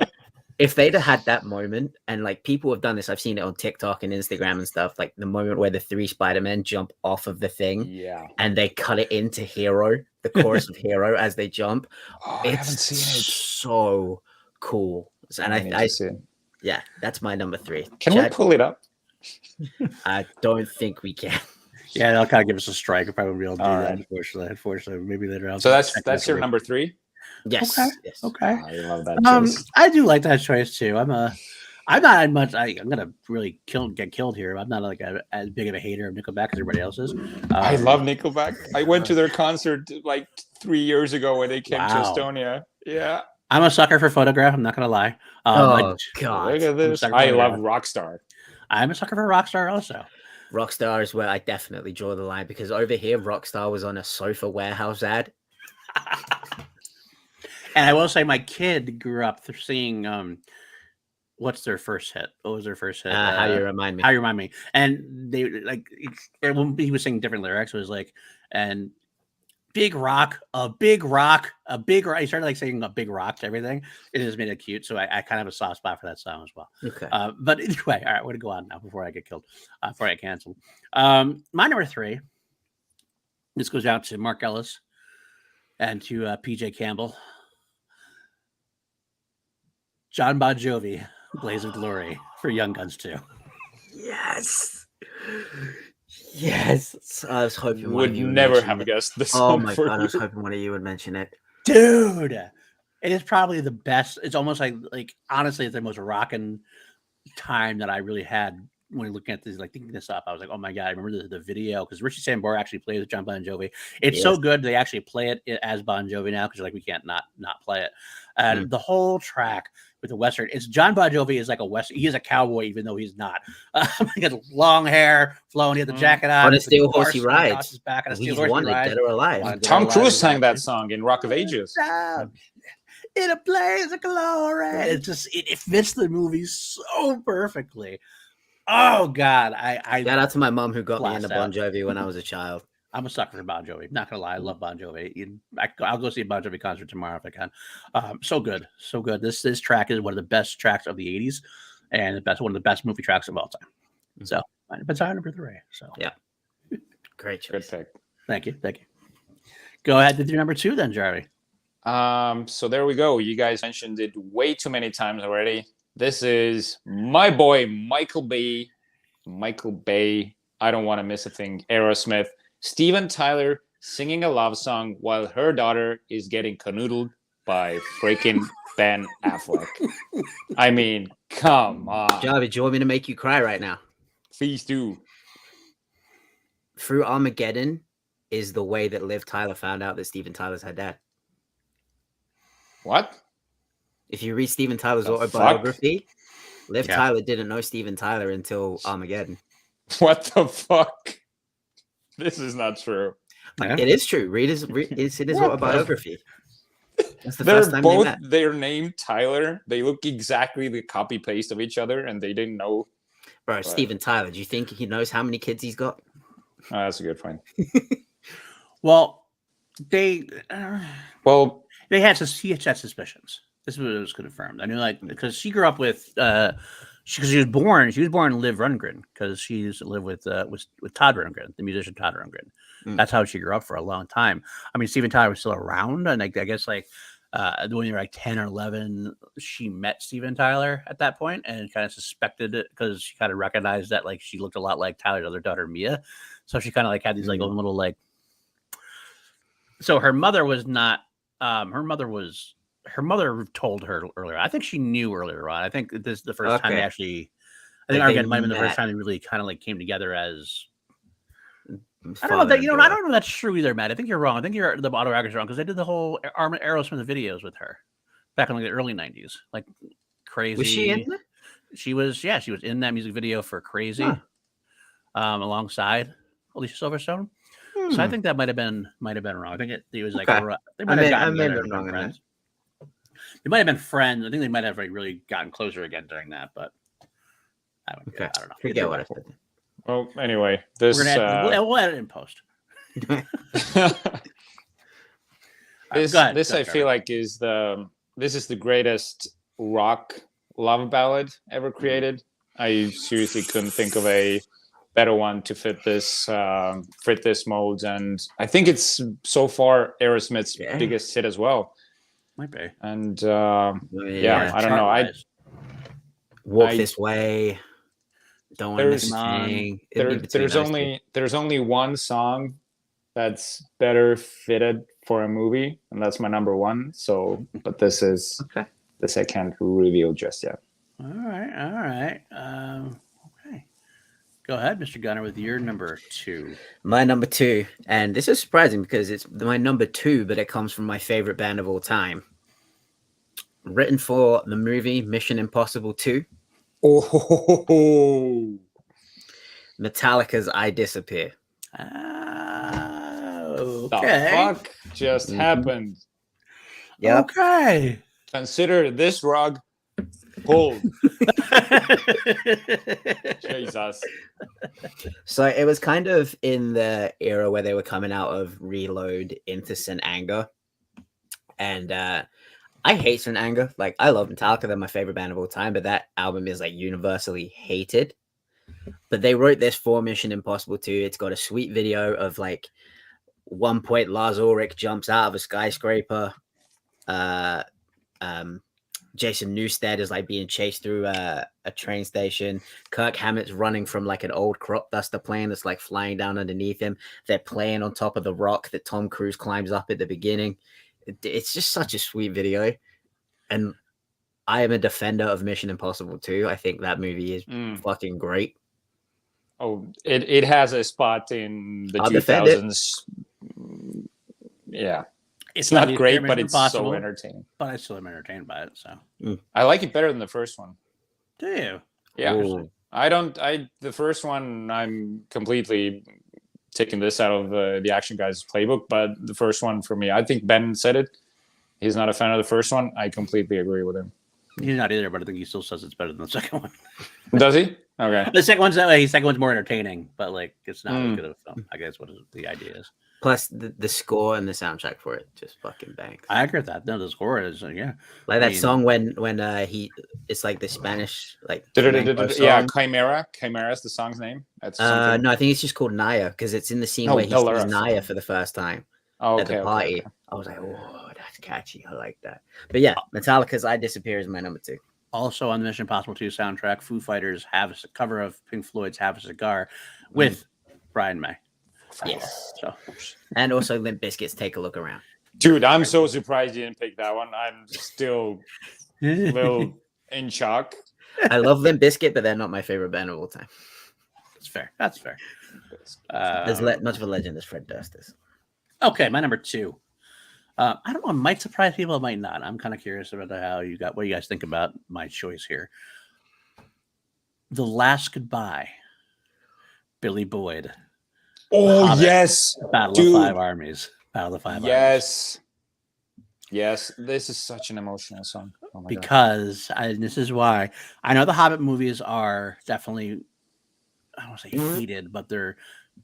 if they'd have had that moment, and like people have done this, I've seen it on TikTok and Instagram and stuff, like the moment where the 3 Spider-Men jump off of the thing and they cut it into Hero, the chorus of Hero as they jump. I haven't seen it. So cool. And I see it. Yeah, that's my number 3. Can we pull it up? I don't think we can. Yeah, they'll kind of give us a strike if I would be able to do that. Unfortunately, maybe later on. So that's your number 3? Yes. Okay. I love that choice. I do like that choice too. I'm not much. I'm gonna really get killed here. I'm not like as big of a hater of Nickelback as everybody else is. I love Nickelback. I went to their concert like 3 years ago when they came to Estonia. Yeah. I'm a sucker for Photograph. I'm not gonna lie. God! Look at this. I love Rockstar. I'm a sucker for Rockstar also. Rockstar is where I definitely draw the line because over here, Rockstar was on a Sofa Warehouse ad. And I will say, my kid grew up seeing what's their first hit? What was their first hit? How You Remind Me. How You Remind Me. And they like he was singing different lyrics. It was like, and big rock, a big rock, a big rock. He started like saying a big rock to everything. It just made it cute. So I kind of have a soft spot for that song as well. Okay. But anyway, all right, we're gonna go on now before I get killed, before I get canceled. My number 3. This goes out to Mark Ellis and to PJ Campbell. John Bon Jovi, Blaze of Glory for Young Guns 2. Yes. Yes. I was hoping would never have guessed this. Oh my God, I was hoping one of you would mention it. Dude, it is probably the best. It's almost like honestly, it's the most rocking time that I really had when looking at this, like thinking this up. I was like, oh my God, I remember the video because Richie Sambora actually plays with John Bon Jovi. It's so good they actually play it as Bon Jovi now because like we can't not play it. And the whole track with the Western, it's John Bon Jovi is like a Western. He is a cowboy even though he's not. He has long hair flowing. He had the jacket on. On a steel horse he rides. His back, and He's wanted, dead or alive. Tom Cruise sang that song in Rock of Ages. In a blaze of glory. It just it fits the movie so perfectly. Oh God, I shout out to my mom who got me into Bon Jovi when I was a child. I'm a sucker for Bon Jovi. Not gonna lie, I love Bon Jovi. I'll go see a Bon Jovi concert tomorrow if I can. So good, so good. This track is one of the best tracks of the '80s, and one of the best movie tracks of all time. So, but I'm number 3. So yeah, great choice. Good pick. Thank you. Go ahead with your number 2 then, Jarvi. So there we go. You guys mentioned it way too many times already. This is my boy, Michael Bay. I Don't Want to Miss a Thing. Aerosmith. Steven Tyler singing a love song while her daughter is getting canoodled by freaking Ben Affleck. I mean, come on. Jarvi, do you want me to make you cry right now? Please do. Through Armageddon is the way that Liv Tyler found out that Steven Tyler's her dad. What? If you read Steven Tyler's autobiography, Liv Tyler didn't know Steven Tyler until Armageddon. What the fuck? This is not true. It is true. It's in his autobiography. That's the They're first time both they met. their name Tyler. They look exactly the copy paste of each other, and they didn't know. Bro, Steven Tyler. Do you think he knows how many kids he's got? Oh, that's a good point. Well, they had suspicions. This was confirmed. I knew, like, because she grew up with, she was born Liv Rundgren because she used to live with Todd Rundgren, the musician Todd Rundgren. That's how she grew up for a long time. I mean, Steven Tyler was still around, and I guess like when you were like 10 or 11, she met Steven Tyler at that point and kind of suspected it because she kind of recognized that like she looked a lot like Tyler's other daughter Mia, so she kind of like had these like own little like. So her mother was not. Her mother told her earlier. I think she knew earlier on. I think this is the first time they actually. I think Armageddon might have been the first time they really kind of like came together as. I don't know that I don't know if that's true either, Matt. I think you're wrong. I think the autobiography wrong because they did the whole Aerosmith videos with her back in like the early '90s, like Crazy. Was she in that? She was in that music video for Crazy, alongside Alicia Silverstone. So I think that might have been wrong. I think it was like they might have gotten friends. They might have been friends. I think they might have like really gotten closer again during that, but I don't know. Forget what I said. Well, anyway, this we'll edit in post. This I feel like is the greatest rock love ballad ever created. I seriously couldn't think of a better one to fit this mold, and I think it's so far Aerosmith's biggest hit as well. Might be. And I don't know. I Walk This Way. Don't want to there's only one song that's better fitted for a movie, and that's my number 1. So, but this I can't reveal just yet. All right. Okay. Go ahead, Mr. Gunner, with your number 2. My number 2, and this is surprising because it's my number 2, but it comes from my favorite band of all time. Written for the movie Mission Impossible 2. Oh, Metallica's I Disappear. Oh, Okay. The fuck just happened? Yep. Okay. Consider this rug pulled. Jesus. So it was kind of in the era where they were coming out of Reload into St. Anger. And I hate St. Anger. Like, I love Metallica. They're my favorite band of all time. But that album is, like, universally hated. But they wrote this for Mission Impossible 2. It's got a sweet video of, like, one point Lars Ulrich jumps out of a skyscraper. Jason Newsted is like being chased through a train station. Kirk Hammett's running from like an old crop duster plane that's like flying down underneath him. They're playing on top of the rock that Tom Cruise climbs up at the beginning. It's just such a sweet video. And I am a defender of Mission Impossible 2. I think that movie is fucking great. Oh, it has a spot in the I'll 2000s. Yeah. It's not great, but it's so entertaining. But I still am entertained by it. So I like it better than the first one. Do you? Yeah. Ooh. The first one, I'm completely taking this out of the Action Guys playbook, but the first one for me, I think Ben said it. He's not a fan of the first one. I completely agree with him. He's not either, but I think he still says it's better than the second one. Does he? Okay. The second one's that way. The second one's more entertaining, but like it's not as good of a film. I guess what the idea is. Plus the score and the soundtrack for it just fucking bangs. I agree with that. No, the score is like that song when it's like the Spanish like Chimera. Chimera is the song's name. That's no, I think it's just called Naya because it's in the scene where he sees Naya for the first time at the party. Okay. I was like, oh, that's catchy. I like that. But yeah, Metallica's "I Disappear" is my number 2. Also on the Mission Impossible 2 soundtrack, Foo Fighters have a cover of Pink Floyd's "Have a Cigar" with Brian May. Yes. So. And also Limp Bizkit's "Take a Look Around." Dude, I'm so surprised you didn't pick that one. I'm still a little in shock. I love Limp Bizkit, but they're not my favorite band of all time. That's fair. That's fair. There's much of a legend as Fred Durst is. Okay, my number 2. I don't know. It might surprise people. It might not. I'm kind of curious about what you guys think about my choice here. The Last Goodbye. Billy Boyd. Oh, yes. Battle of 5 Armies. Battle of 5 Armies. Yes. Yes. This is such an emotional song. Oh my God. This is why. I know the Hobbit movies are definitely, I don't want to say hated, but they're,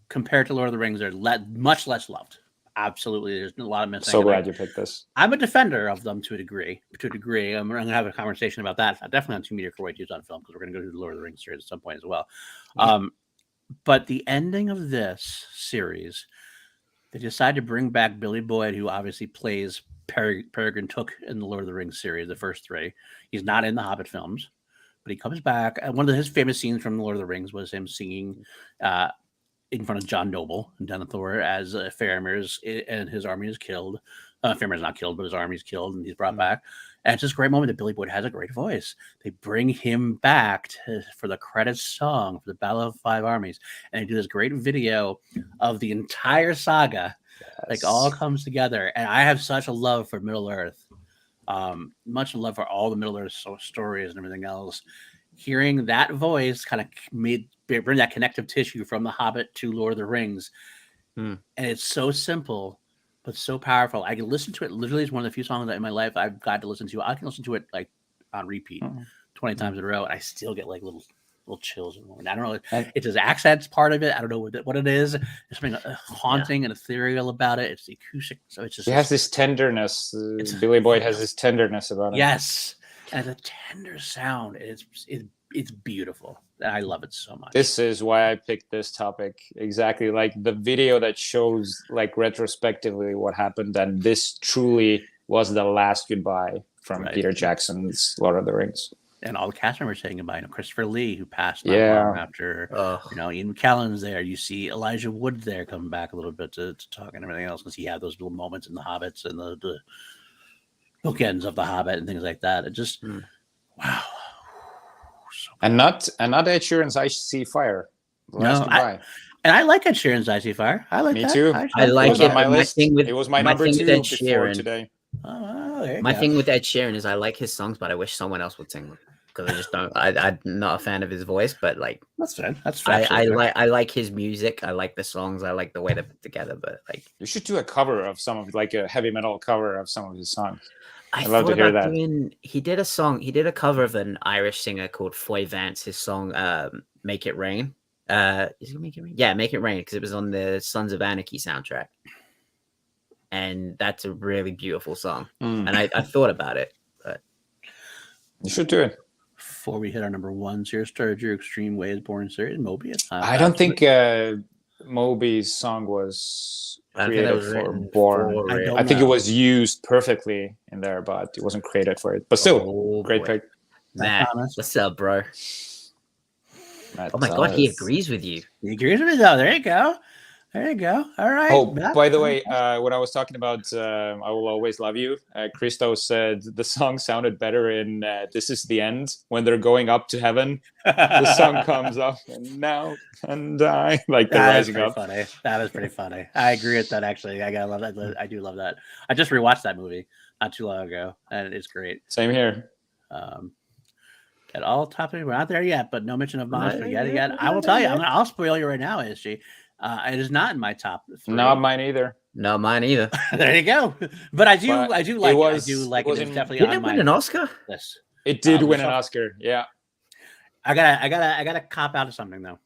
compared to Lord of the Rings, they're much less loved. Absolutely. There's a lot of missing. So glad you picked this. I'm a defender of them to a degree. I'm going to have a conversation about that. Definitely on 2 meter for use on film because we're going to go to the Lord of the Rings series at some point as well. But the ending of this series, they decided to bring back Billy Boyd, who obviously plays Peregrine Took in the Lord of the Rings series, the first 3. He's not in the Hobbit films, but he comes back. And one of his famous scenes from the Lord of the Rings was him singing in front of John Noble and Denethor as Faramir's and his army is killed. Faramir's not killed, but his army is killed, and he's brought back. And it's this great moment that Billy Boyd has a great voice. They bring him back for the credits song for the Battle of 5 Armies, and they do this great video of the entire saga. Yes. Like all comes together, and I have such a love for Middle Earth, much love for all the Middle Earth stories and everything else. Hearing that voice kind of bring that connective tissue from The Hobbit to Lord of the Rings, and it's so simple. But so powerful. I can listen to it. Literally, it's one of the few songs that in my life I've got to listen to. I can listen to it like on repeat 20 times in a row, and I still get like little chills. I don't know. It's his accent's part of it. I don't know what it is. There's something haunting and ethereal about it. It's the acoustic. So it's just. He has this tenderness. Billy Boyd has this tenderness about it. Yes, and a tender sound. It's beautiful. I love it so much. This is why I picked this topic. Exactly. Like the video that shows like retrospectively what happened. And this truly was the last goodbye from Peter Jackson's Lord of the Rings. And all the cast members saying goodbye. Christopher Lee, who passed after, Ian McKellen's there. You see Elijah Wood there coming back a little bit to talk and everything else. Because he had those little moments in the Hobbits and the bookends of the Hobbit and things like that. It just, wow. So and not Ed Sheeran's "I See Fire." I like Ed Sheeran's "I See Fire." I like Me that. too. I like it. On my list. It was my number 2 before today. My thing with Ed Sheeran is I like his songs, but I wish someone else would sing them. because I just don't. I'm not a fan of his voice, but like that's fine. That's fine. I like his music. I like the songs. I like the way they're put together. But like, you should do a cover of some of like a heavy metal cover of some of his songs. I'd love to hear that. He did a song. He did a cover of an Irish singer called Foy Vance. His song "Make It Rain." Is it Make It Rain? Yeah, Make It Rain, because it was on the Sons of Anarchy soundtrack, and that's a really beautiful song. And I thought about it, but you should do it. Before we hit our number ones here, started your Extreme Ways Born series, Moby. I don't think Moby's song was created for Born. I think it was used perfectly in there, but it wasn't created for it. But still, great pick. Matt, what's up, bro? Matt, oh my God, he agrees with you. He agrees with me, though. There you go. There you go. All right. Oh, by the way, when I was talking about I Will Always Love You, Christo said the song sounded better in This Is the End. When they're going up to heaven, the song comes up, and now and I, like they're rising up. Funny. That is pretty funny. I agree with that, actually. I gotta love that. I do love that. I just rewatched that movie not too long ago, and it's great. Same here. At all topics, we're not there yet, but no mention of monster yet. I will tell you, I'll spoil you right now, SG. It is not in my top 3. Not mine either. Not mine either. There you go. But I do like it. I do like it. It's definitely did it win an Oscar? List. It did win an Oscar. Yeah. I gotta cop out of something though.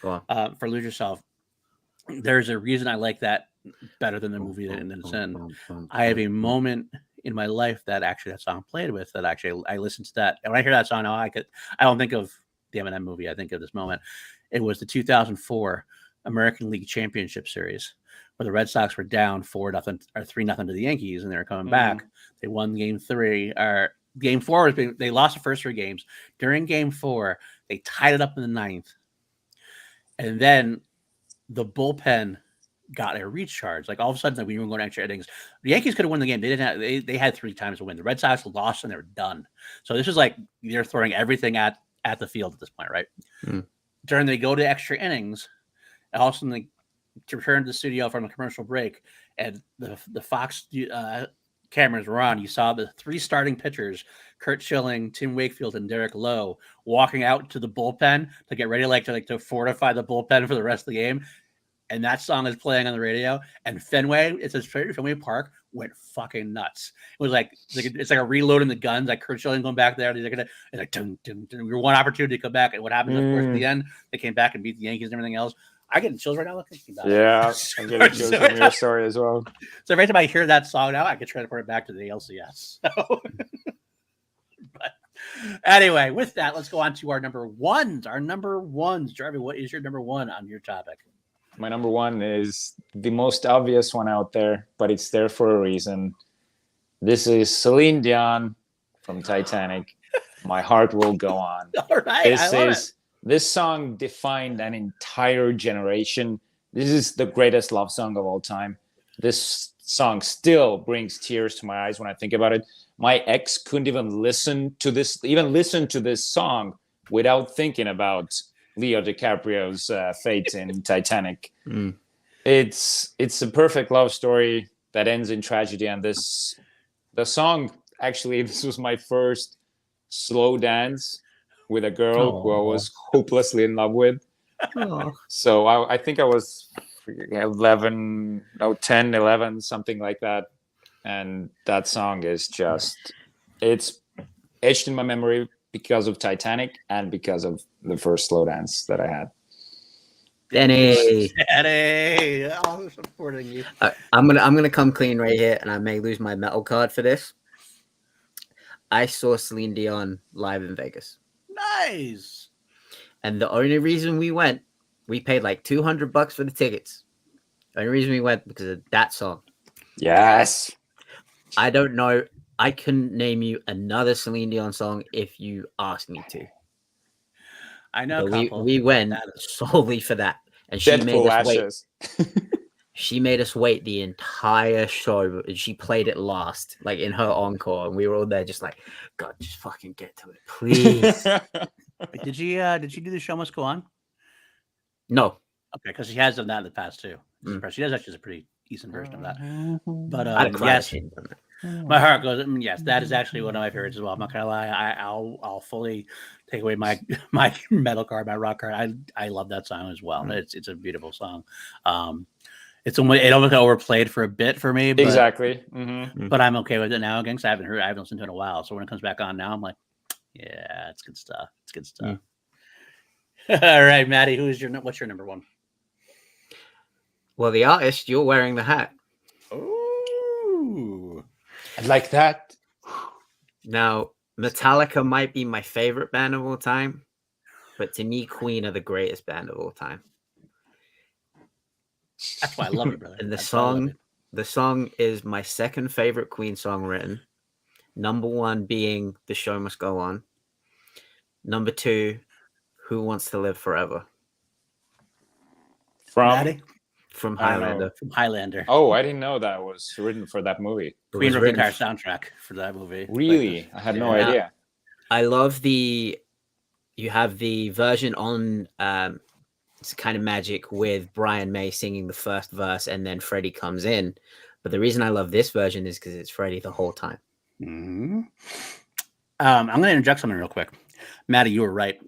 Go on. For Lose Yourself, there's a reason I like that better than the movie that it's in. I have a moment in my life that actually that song played with that actually I listened to that. And when I hear that song now, I don't think of the Eminem movie. I think of this moment. It was the 2004 American League Championship Series where the Red Sox were down 4-0 or 3-0 to the Yankees, and they were coming back. They won Game 3. Or Game 4 they lost the first 3 games. During Game 4, they tied it up in the 9th, and then the bullpen got a recharge. Like all of a sudden, like we were going to extra innings. The Yankees could have won the game. They didn't have. They had 3 times to win. The Red Sox lost and they were done. So this is like they're throwing everything at the field at this point, right? During they go to extra innings, and all of a sudden they return to the studio from a commercial break, and the Fox cameras were on. You saw the 3 starting pitchers, Kurt Schilling, Tim Wakefield, and Derek Lowe, walking out to the bullpen to get ready, to fortify the bullpen for the rest of the game. And that song is playing on the radio, and Fenway Park went fucking nuts. It was like it's like a reloading the guns, like Kurt Schilling going back there. It's like dun, dun, dun. We were one opportunity to come back, and what happened? Of course, at the end, they came back and beat the Yankees and everything else. I get chills right now looking about it. Yeah, I'm getting chills from your story as well. So every time I hear that song now, I can transport it back to the LCS. So. But anyway, with that, let's go on to our number ones. Jarvi, what is your number 1 on your topic? My number 1 is the most obvious one out there, but it's there for a reason. This is Celine Dion from Titanic. My Heart Will Go On. All right, This song defined an entire generation. This is the greatest love song of all time. This song still brings tears to my eyes when I think about it. My ex couldn't even listen to this song without thinking about Leo DiCaprio's fate in Titanic. It's a perfect love story that ends in tragedy. And the song, actually, this was my first slow dance with a girl who I was hopelessly in love with. So I think I was 10, 11, something like that. And that song is it's etched in my memory because of Titanic and because of the first slow dance that I had. Danny, I'm supporting you. I'm gonna come clean right here, and I may lose my metal card for this. I saw Celine Dion live in Vegas. Nice. And the only reason we went, we paid like $200 for the tickets. The only reason we went because of that song. Yes. I don't know. I couldn't name you another Celine Dion song if you asked me to. I know. We went solely for that, and she made us wait. She made us wait the entire show. She played it last, like in her encore, and we were all there, just like, God, just fucking get to it, please. Did she do the Show Must Go On? No. Okay, because she has done that in the past too. She does actually a pretty decent version of that. But yes, my heart goes. Yes, that is actually one of my favorites as well. I'm not gonna lie. I'll fully take away my metal card, my rock card. I love that song as well. It's a beautiful song. It almost got overplayed for a bit for me. But, exactly. But I'm okay with it now again because I haven't listened to it in a while. So when it comes back on now, I'm like, yeah, it's good stuff. It's good stuff. All right, Matty, what's your number one? Well, the artist, you're wearing the hat. Ooh, I like that. Now, Metallica might be my favorite band of all time, but to me, Queen are the greatest band of all time. That's why I love it, brother. And the song is my second favorite Queen song written. Number one being "The Show Must Go On." Number two, "Who Wants to Live Forever." From Highlander. From Highlander. Oh, I didn't know that was written for that movie. Queen wrote the entire soundtrack for that movie. Really? I had no idea. I love you have the version on It's Kind of Magic with Brian May singing the first verse and then Freddie comes in. But the reason I love this version is because it's Freddie the whole time. Mm-hmm. I'm going to interject something real quick. Matty, you were right.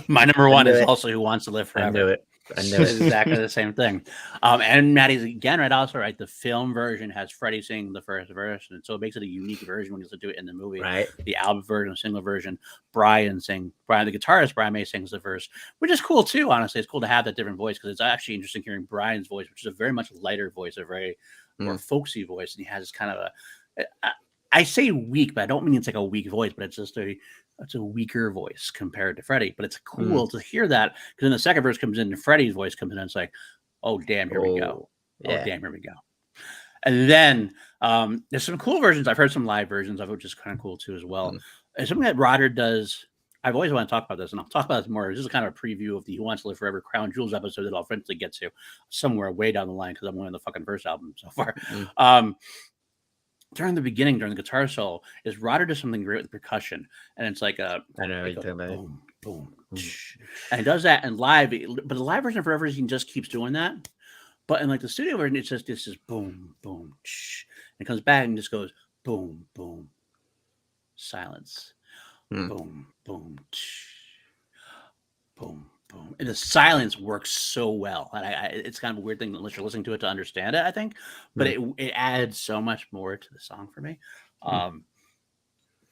My number one is also Who Wants to Live Forever. I knew it. It's exactly the same thing. And Matty's again right. Also right. The film version has Freddie sing the first verse, and so it makes it a unique version when you listen to it in the movie. Right. The album version, single version, Brian, the guitarist Brian May sings the verse, which is cool too. Honestly, it's cool to have that different voice because it's actually interesting hearing Brian's voice, which is a very much lighter voice, a very more folksy voice, and he has this kind of I say weak, but I don't mean it's like a weak voice, but it's just it's a weaker voice compared to Freddie. But it's cool to hear that because then the second verse comes in and Freddie's voice comes in and it's like, oh, damn, here we go. Yeah. Oh, damn, here we go. And then there's some cool versions. I've heard some live versions of it, which is kind of cool too as well. And something that Roder does, I've always wanted to talk about this, and I'll talk about this more. This is kind of a preview of the Who Wants to Live Forever Crown Jewels episode that I'll eventually get to somewhere way down the line because I'm one of the fucking first album so far. During the beginning, during the guitar solo, is Roder does something great with percussion, and it's like I know like boom, boom, and he does that in live. But the live version of Forever, he just keeps doing that. But in like the studio version, it's just this is boom, boom, and it comes back and just goes boom, boom, silence, boom, boom, boom. And the silence works so well, and it's kind of a weird thing unless you're listening to it to understand it, I think. But it adds so much more to the song for me.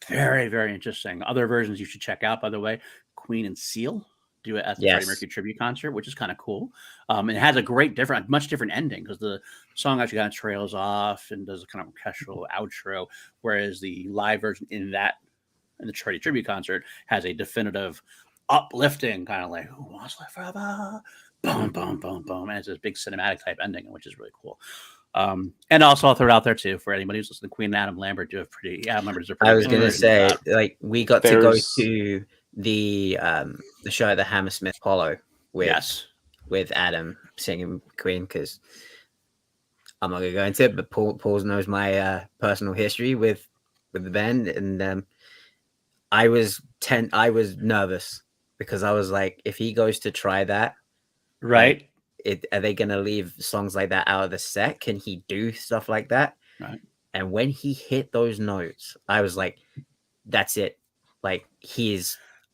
Very, very interesting. Other versions you should check out, by the way. Queen and Seal do it at the Freddie Mercury tribute concert, which is kind of cool. And it has a much different ending because the song actually kind of trails off and does a kind of orchestral outro, whereas the live version in the Freddie tribute concert has a definitive uplifting kind of like Who Wants to Live Forever, boom, boom, boom, boom, and it's this big cinematic type ending, which is really cool. And also I'll throw it out there too for anybody who's listening. Queen and Adam Lambert do a pretty. Adam Lambert's a pretty. I was gonna say like we got to go to the show at the Hammersmith Apollo with Adam singing Queen because I'm not gonna go into it, but Paul knows my personal history with the band, and I was nervous. Because I was like, if he goes to try that, right? Are they going to leave songs like that out of the set? Can he do stuff like that? Right. And when he hit those notes, I was like, that's it. Like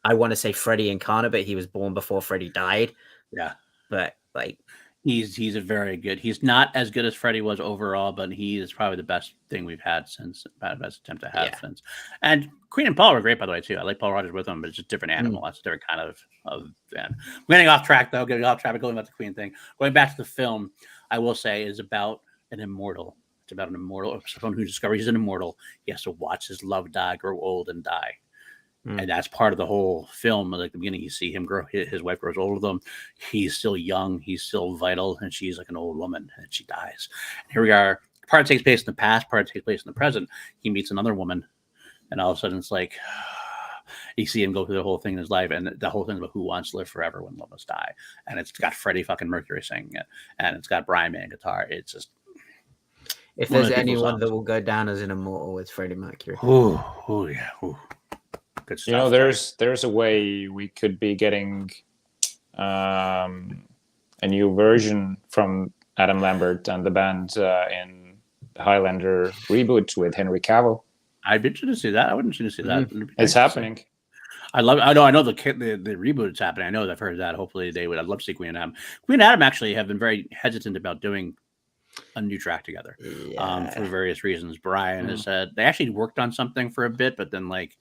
I want to say Freddie incarnate, but he was born before Freddie died. Yeah. But like, he's a very good. He's not as good as Freddie was overall, but he is probably the best thing we've had since. Best attempt to have since. And Queen and Paul were great, by the way, too. I like Paul Rodgers with them, but it's just a different animal. That's a different kind of band. Getting off track though. Going back to the Queen thing. Going back to the film, I will say is about an immortal. It's about an immortal, someone who discovers he's an immortal. He has to watch his love die, grow old, and die. And that's part of the whole film. Like the beginning, you see him grow. His wife grows old with him. He's still young. He's still vital, and she's like an old woman, and she dies. And here we are. Part takes place in the past. Part takes place in the present. He meets another woman, and all of a sudden, it's like you see him go through the whole thing in his life, and the whole thing about who wants to live forever when love must die. And it's got Freddie fucking Mercury singing it, and it's got Brian May on guitar. It's just if there's anyone that will go down as an immortal, it's Freddie Mercury. Oh yeah. Ooh. Good stuff. You know, there's a way we could be getting a new version from Adam Lambert and the band in the Highlander reboot with Henry Cavill. I'd be interested to see that. I wouldn't interested to see that. It's happening. I know the reboot is happening. I know that I've heard that. Hopefully they would. I'd love to see Queen and Adam. Queen and Adam actually have been very hesitant about doing a new track together for various reasons. Brian has said they actually worked on something for a bit, but then like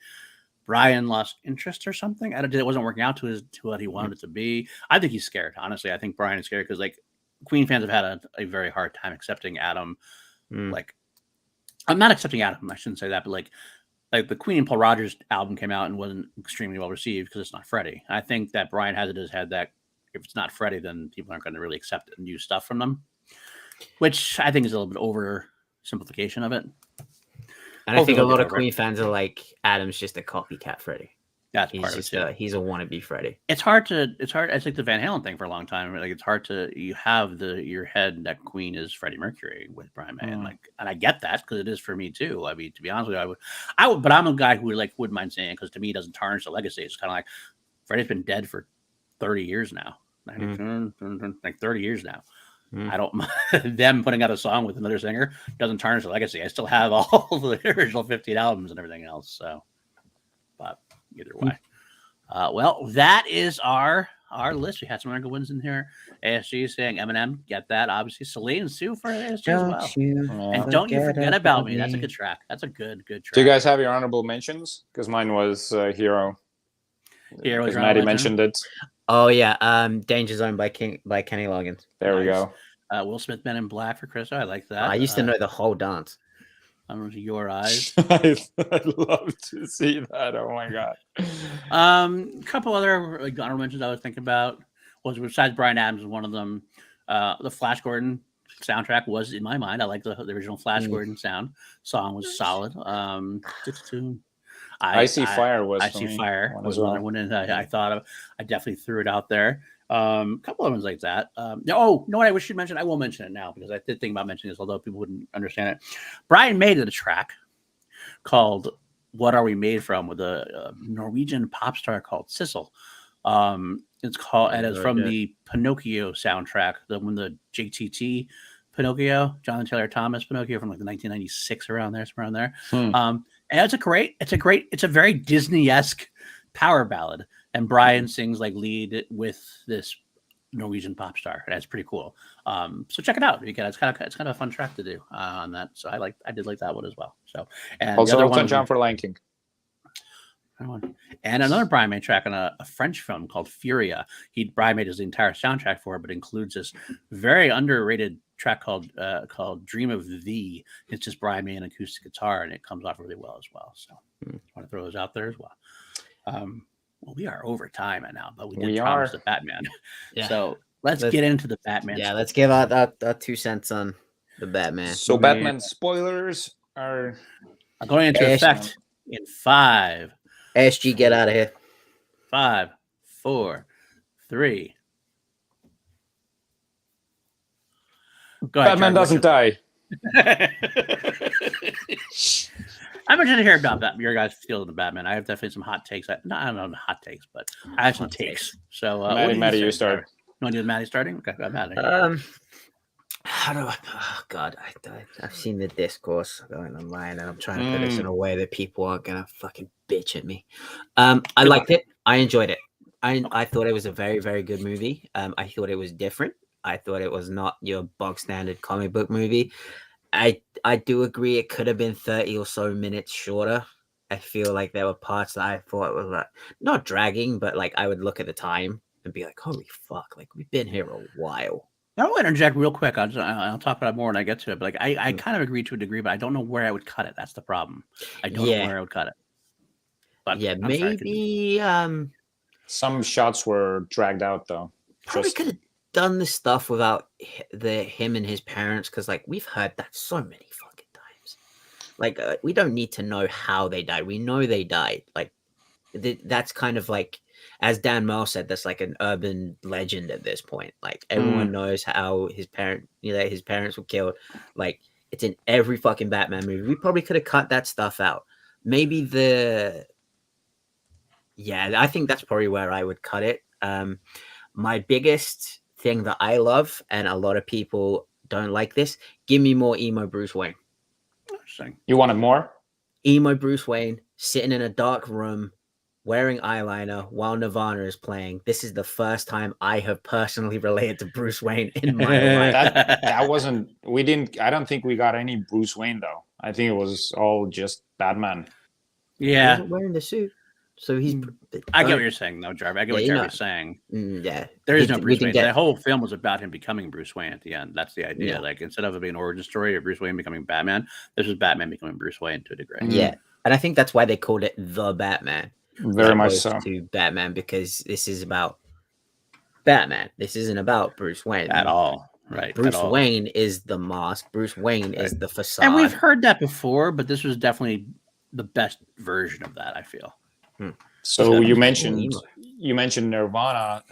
Brian lost interest or something. It wasn't working out to what he wanted it to be. I think he's scared. Honestly, I think Brian is scared because like Queen fans have had a very hard time accepting Adam. Like, I'm not accepting Adam. I shouldn't say that, but like the Queen and Paul Rogers album came out and wasn't extremely well received because it's not Freddie. I think that Brian has it in his head that if it's not Freddie, then people aren't going to really accept new stuff from them, which I think is a little bit oversimplification of it. And I think a lot of Queen fans are like, Adam's just a copycat Freddie. That's part of it. He's a wannabe Freddie. It's hard. It's like the Van Halen thing for a long time. Like it's hard to you have your head that Queen is Freddie Mercury with Brian May, and I get that because it is for me too. I mean, to be honest with you, I would, but I'm a guy who wouldn't mind saying it because to me it doesn't tarnish the legacy. It's kind of like Freddie's been dead for 30 years now, like 30 years now. I don't them putting out a song with another singer doesn't tarnish the legacy. I still have all the original 15 albums and everything else. So, but either way, well, that is our list. We had some other good ones in here. ASG saying Eminem, get that. Obviously, Celine and Sue for ASG as well. And don't you forget about me. That's a good track. That's a good track. Do you guys have your honorable mentions? Because mine was Hero. Hero is Matty mentioned it. Oh yeah, Danger Zone by Kenny Loggins. There we go. Will Smith, Men in Black for Chris. I like that. I used to know the whole dance. Your Eyes. I'd love to see that. Oh my god. A couple other honorable mentions I was thinking about was besides Bryan Adams was one of them. The Flash Gordon soundtrack was in my mind. I like the original Flash Gordon song was solid. I See Fire was another one, and I thought of. I definitely threw it out there. A couple of ones like that. No, what I wish you'd mention. I will mention it now because I did think about mentioning this, although people wouldn't understand it. Brian made a track called "What Are We Made From" with a Norwegian pop star called Sissel. It's called and it's from the Pinocchio soundtrack, the JTT Pinocchio, Jonathan Taylor Thomas Pinocchio from like the 1996 around there. And it's a very Disney-esque power ballad. And Brian sings like lead with this Norwegian pop star. That's pretty cool. So check it out. It's kind of a fun track to do on that. So I did like that one as well. So and also Elton John for Lion King. And another Brian made track on a French film called Furia. Brian made his entire soundtrack for it, but includes this very underrated track called Dream of Thee. It's just Brian made an acoustic guitar, and it comes off really well as well. So I want to throw those out there as well. Well, we are over time now, but we did promise the Batman. Yeah. So let's get into the Batman. Yeah, let's give out our 2 cents on the Batman. So Batman spoilers are going into effect in 5. ASG, get out of here. 5, 4, 3. Go ahead, Batman doesn't die. I'm interested to hear about that. Your guys' feel of the Batman. I have definitely some hot takes. I don't know hot takes, but I have some takes. So, Maddie, you start. You want to do Maddie starting? Okay, I'm Maddie. How do I? Oh God, I've seen the discourse going online, and I'm trying to put this in a way that people aren't gonna fucking bitch at me. I liked it. I enjoyed it. I thought it was a very, very good movie. I thought it was different. I thought it was not your bog standard comic book movie. I do agree it could have been 30 or so minutes shorter. I feel like there were parts that I thought were like not dragging, but like I would look at the time and be like, holy fuck, like we've been here a while. I will interject real quick. I'll talk about it more when I get to it. But like I kind of agree to a degree, but I don't know where I would cut it. That's the problem. I don't know where I would cut it. But yeah, maybe some shots were dragged out though. Probably could have done this stuff without him and his parents, because like we've heard that so many fucking times. Like we don't need to know how they died. We know they died. Like that's kind of like, as Dan Merle said, that's like an urban legend at this point. Like everyone knows how his parents were killed. Like it's in every fucking Batman movie. We probably could have cut that stuff out. Maybe I think that's probably where I would cut it. My biggest thing that I love, and a lot of people don't like this. Give me more emo Bruce Wayne. Interesting. You wanted more? Emo Bruce Wayne sitting in a dark room, wearing eyeliner while Nirvana is playing. This is the first time I have personally related to Bruce Wayne in my life. That wasn't. We didn't. I don't think we got any Bruce Wayne though. I think it was all just Batman. Yeah, he wasn't wearing the suit, so he's. I get what you're saying, though, Jarvis. I get what Jarvis is saying. Yeah, there is no Bruce Wayne. The whole film was about him becoming Bruce Wayne at the end. That's the idea. Yeah. Like instead of it being an origin story of Bruce Wayne becoming Batman, this was Batman becoming Bruce Wayne to a degree. Yeah, and I think that's why they called it the Batman. Very much so. To Batman, because this is about Batman. This isn't about Bruce Wayne at all. Right. Bruce Wayne is the mask. Bruce Wayne is the facade. And we've heard that before, but this was definitely the best version of that, I feel. So you mentioned Nirvana.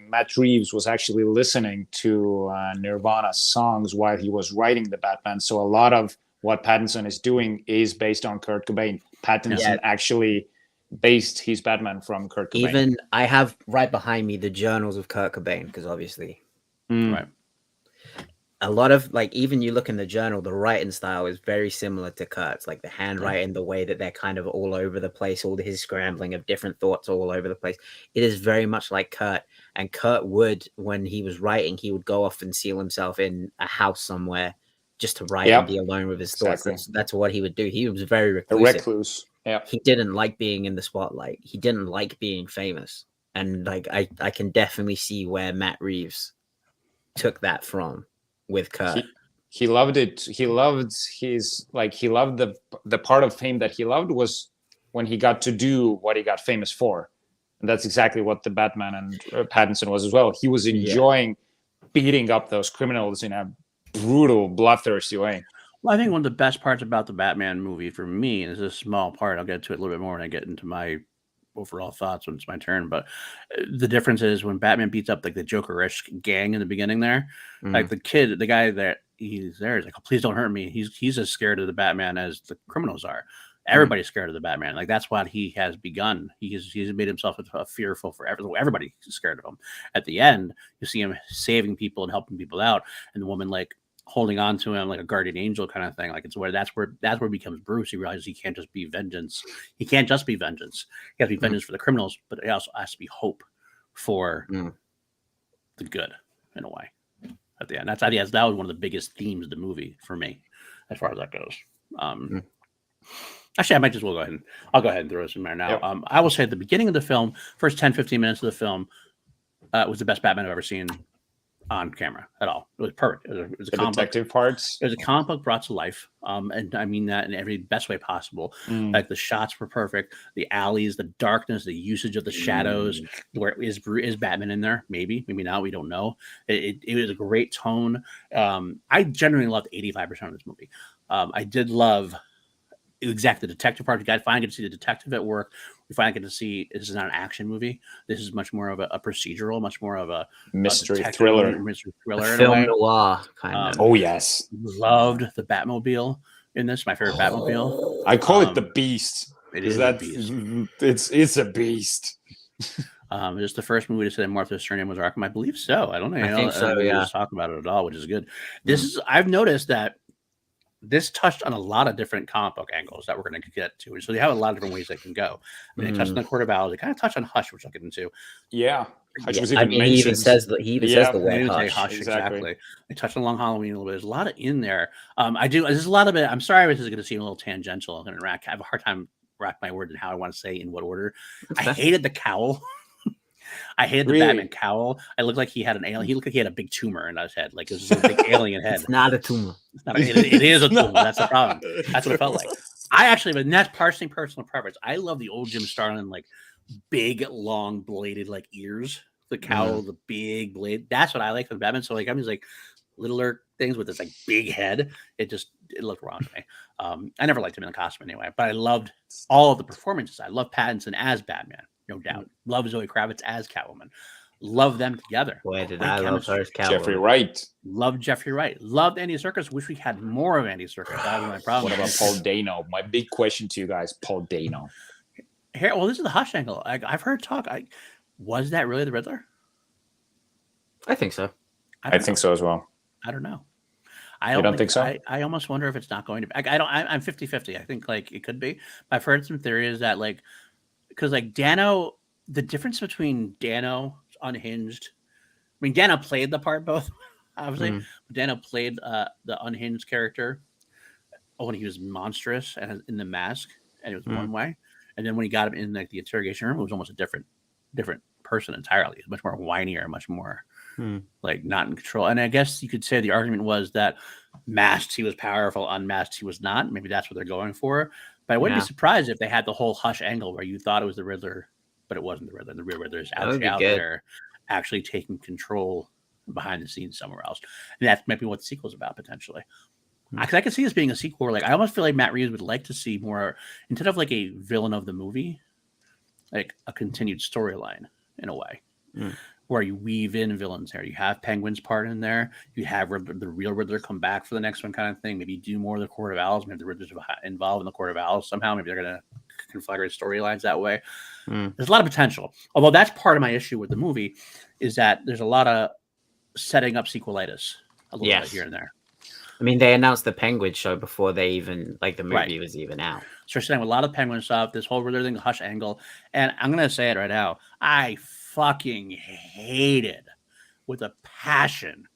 Matt Reeves was actually listening to Nirvana songs while he was writing the Batman. So a lot of what Pattinson is doing is based on Kurt Cobain. Pattinson actually based his Batman from Kurt Cobain. Even I have right behind me the journals of Kurt Cobain, because obviously, right. A lot of even you look in the journal, the writing style is very similar to Kurt's, like the handwriting, the way that they're kind of all over the place, all his scrambling of different thoughts all over the place. It is very much like Kurt. And Kurt would, when he was writing, he would go off and seal himself in a house somewhere just to write and be alone with his thoughts. That's what he would do. He was very reclusive. A recluse. Yeah. He didn't like being in the spotlight. He didn't like being famous. And I can definitely see where Matt Reeves took that from. With Kurt, he loved it. He loved the part of fame that he loved was when he got to do what he got famous for, and that's exactly what the Batman and Pattinson was as well. He was enjoying beating up those criminals in a brutal, bloodthirsty way. Well, I think one of the best parts about the Batman movie for me, and this is a small part, I'll get to it a little bit more when I get into my overall thoughts when it's my turn, but the difference is when Batman beats up like the Joker-ish gang in the beginning there, like the guy that he's there is like, oh, please don't hurt me. He's as scared of the Batman as the criminals are. Everybody's scared of the Batman. Like that's what he has begun. He's made himself fearful for everyone. Everybody's scared of him. At the end, you see him saving people and helping people out, and the woman like holding on to him like a guardian angel kind of thing. Like that's where he becomes Bruce. He realizes he can't just be vengeance. He can't just be vengeance. He has to be vengeance for the criminals, but it also has to be hope for the good in a way. At the end, that was one of the biggest themes of the movie for me, as far as that goes. Actually, I might just well go ahead and I'll go ahead and throw this in there now. Yep. I will say at the beginning of the film, first 10-15 minutes of the film was the best Batman I've ever seen on camera at all. It was perfect. It was a detective parts. It was a comic book brought to life, and I mean that in every best way possible. Like the shots were perfect, the alleys, the darkness, the usage of the shadows. Where is Batman in there? Maybe not. We don't know. It was a great tone. I generally loved 85% of this movie. I did love exactly the detective part. We finally get to see the detective at work. We finally get to see this is not an action movie. This is much more of a procedural, much more of a mystery thriller, a film noir kind of. Oh yes, loved the Batmobile in this. My favorite Batmobile. I call it the Beast. It is a beast. It's a beast. Just the first movie to say Martha's surname was Arkham. I believe so. I don't know. I think so. Yeah, talk about it at all, which is good. This is. I've noticed that. This touched on a lot of different comic book angles that we're going to get to. So they have a lot of different ways they can go. I mean, they touched on the Court of Owls. They kind of touched on Hush, which I'll get into. Yeah. Hush was even mentioned. He even says the word Hush. Exactly. They touched on Long Halloween a little bit. There's a lot in there. There's a lot of it. I'm sorry, this is going to seem a little tangential. I'm going to have a hard time wrapping my word in how I want to say in what order. I hated the cowl. I hated the Batman cowl. I looked like he had an alien. He looked like he had a big tumor in his head. Like it was a big alien head. It's not a tumor. It is a tumor. That's the problem. That's what it felt like. I actually, but that's partially personal preference. I love the old Jim Starlin, like big, long, bladed like ears. The cowl, the big blade. That's what I like from Batman. So like I'm just like littler things with this like big head. It looked wrong to me. I never liked him in the costume anyway, but I loved all of the performances. I love Pattinson as Batman. No doubt. Love Zoe Kravitz as Catwoman. Love them together. Boy, did I love her as Catwoman. Jeffrey Wright. Loved Jeffrey Wright. Loved Andy Serkis. Wish we had more of Andy Serkis. That was my problem. What about Paul Dano? My big question to you guys, Paul Dano. Well, this is the Hush angle. I've heard talk. Was that really the Riddler? I think so. I think so as well. I don't know. I don't think so. I almost wonder if it's not going to be. I'm 50-50. I think like it could be. But I've heard some theories that like because like Dano, the difference between Dano Unhinged. I mean, Dano played the part both, obviously. But Dano played the Unhinged character when he was monstrous and in the mask, and it was one way. And then when he got him in like the interrogation room, it was almost a different person entirely. It was much more whinier, much more like not in control. And I guess you could say the argument was that masked he was powerful, unmasked he was not. Maybe that's what they're going for. But I wouldn't be surprised if they had the whole Hush angle where you thought it was the Riddler, but it wasn't the Riddler. The real Riddler is actually out there, actually taking control behind the scenes somewhere else. And that might be what the sequel's about potentially. Because I could see this being a sequel where, like, I almost feel like Matt Reeves would like to see more, instead of like a villain of the movie, like a continued storyline in a way, where you weave in villains there. You have Penguin's part in there. You have the real Riddler come back for the next one, kind of thing. Maybe do more of the Court of Owls. Maybe the Riddler's involved in the Court of Owls somehow. Maybe they're going to conflagrate storylines that way. There's a lot of potential. Although that's part of my issue with the movie, is that there's a lot of setting up sequelitis a little bit here and there. I mean, they announced the Penguin show before they even, like, the movie was even out. So we're saying with a lot of Penguin stuff, this whole Riddler thing, the Hush angle. And I'm going to say it right now. I fucking hated with a passion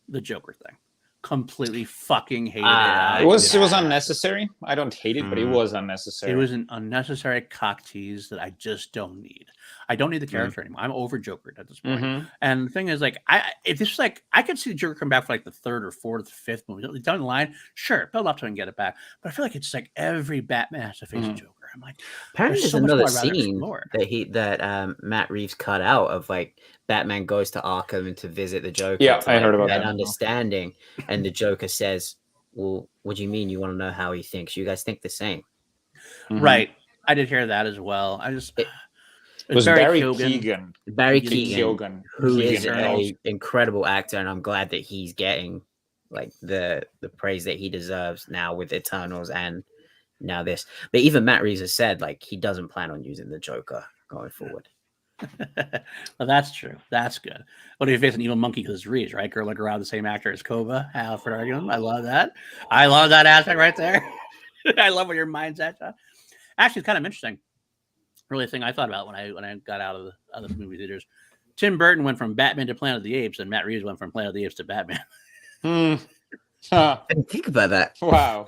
the Joker thing. Completely fucking hated it. It was unnecessary. I don't hate it, but it was unnecessary. It was an unnecessary cock tease that I just don't need. I don't need the character anymore. I'm over Joker at this point. And the thing is, like, if this was like, I could see the Joker come back for like the third or fourth, fifth movie down the line. Sure, build up to it and get it back. But I feel like it's like every Batman has to face a Joker. I'm like, apparently there's another scene that Matt Reeves cut out of like Batman goes to Arkham and to visit the Joker. Yeah, I heard about that. And understanding, and the Joker says, "Well, what do you mean? You want to know how he thinks? You guys think the same, right?" I did hear that as well. I just it was Barry Keoghan. Barry Keoghan, who is an incredible actor, and I'm glad that he's getting like the praise that he deserves now with Eternals and now this. But even Matt Reeves has said like he doesn't plan on using the Joker going forward. Well, that's true. That's good. What if you face an evil monkey because it's Reeves, right? Girl, look around the same actor as Kova, Alfred Argument. I love that. I love that aspect right there. I love what your mind's at, John. Actually, it's kind of interesting. Really, a thing I thought about when I got out of the movie theaters. Tim Burton went from Batman to Planet of the Apes, and Matt Reeves went from Planet of the Apes to Batman. I didn't think about that. Wow.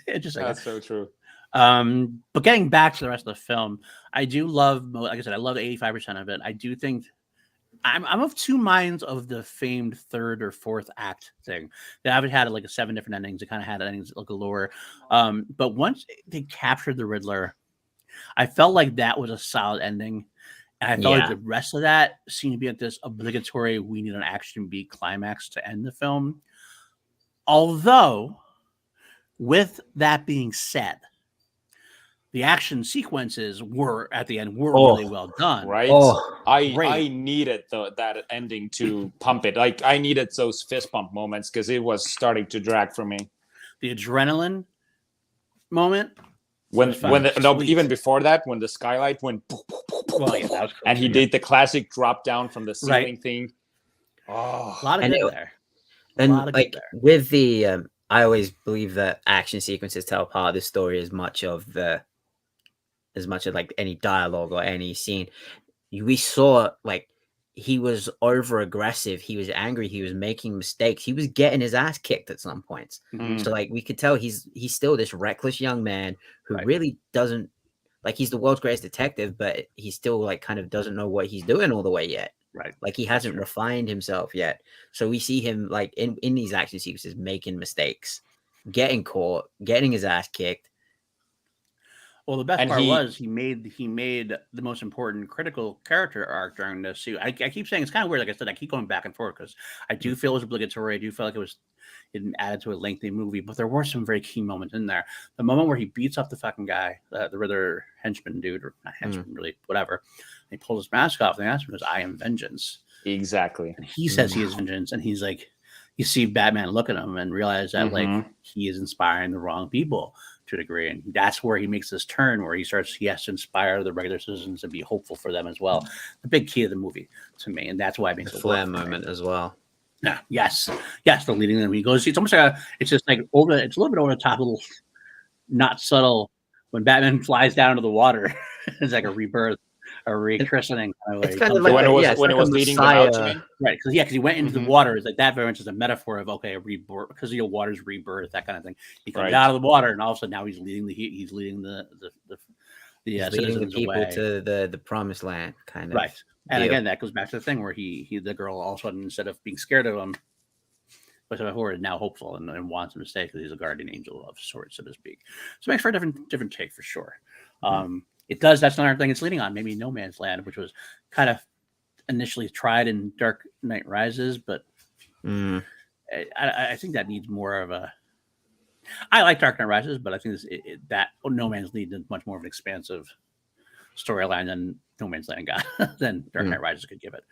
Interesting. That's so true. But getting back to the rest of the film, I do love, like I said, I love 85% of it. I do think I'm of two minds of the famed third or fourth act thing. They haven't had like 7 different endings. It kind of had endings like galore. But once they captured the Riddler, I felt like that was a solid ending. And I felt like the rest of that seemed to be at this obligatory, we need an action beat climax to end the film. Although, with that being said, the action sequences were at the end really well done. Right. I needed that ending to pump it. Like I needed those fist pump moments because it was starting to drag for me. The adrenaline moment. Even before that, when the skylight went that was cool. And he did the classic drop down from the ceiling thing. Oh, a lot of good there. And like with the I always believe that action sequences tell part of the story as much of like any dialogue or any scene. We saw like he was over aggressive, he was angry, he was making mistakes, he was getting his ass kicked at some points. So like we could tell he's still this reckless young man who really doesn't like, he's the world's greatest detective, but he still like kind of doesn't know what he's doing all the way yet. Right. Like he hasn't refined himself yet. So we see him like in these action sequences making mistakes, getting caught, getting his ass kicked. Well, the best part was he made the most important critical character arc during this. See, I keep saying it's kind of weird. Like I said, I keep going back and forth because I do feel it was obligatory. I do feel like it added to a lengthy movie, but there were some very key moments in there. The moment where he beats up the fucking guy, the Riddler henchman dude, or not henchman, really, whatever. And he pulls his mask off and asks him, "I am vengeance." Exactly. And he says he is vengeance, and he's like, you see Batman look at him and realize that like he is inspiring the wrong people. to a degree, and that's where he makes this turn where he has to inspire the regular citizens and be hopeful for them as well. The big key of the movie to me, and that's why it makes the it flare work moment as well. Yeah, yes, the leading them. He goes. It's almost like it's just like over. It's a little bit over the top, a little not subtle. When Batman flies down into the water, it's like a rebirth, a rechristening. It's kind of like when it was leading them out. You mean? Right? Because he went into the water. It's like that very much is a metaphor of a rebirth, because water's rebirth, that kind of thing. He comes out of the water, and all of a sudden now he's leading the leading the people away to the promised land, kind of. Right. And again, that goes back to the thing where the girl all of a sudden, instead of being scared of him, but before is now hopeful and wants him to stay because he's a guardian angel of sorts, so to speak. So it makes for a different take for sure. It does. That's another thing it's leading on. Maybe No Man's Land, which was kind of initially tried in Dark Knight Rises, but I think that needs more of a. I like Dark Knight Rises, but I think that No Man's Land is much more of an expansive storyline than No Man's Land got than Dark Knight Rises could give it.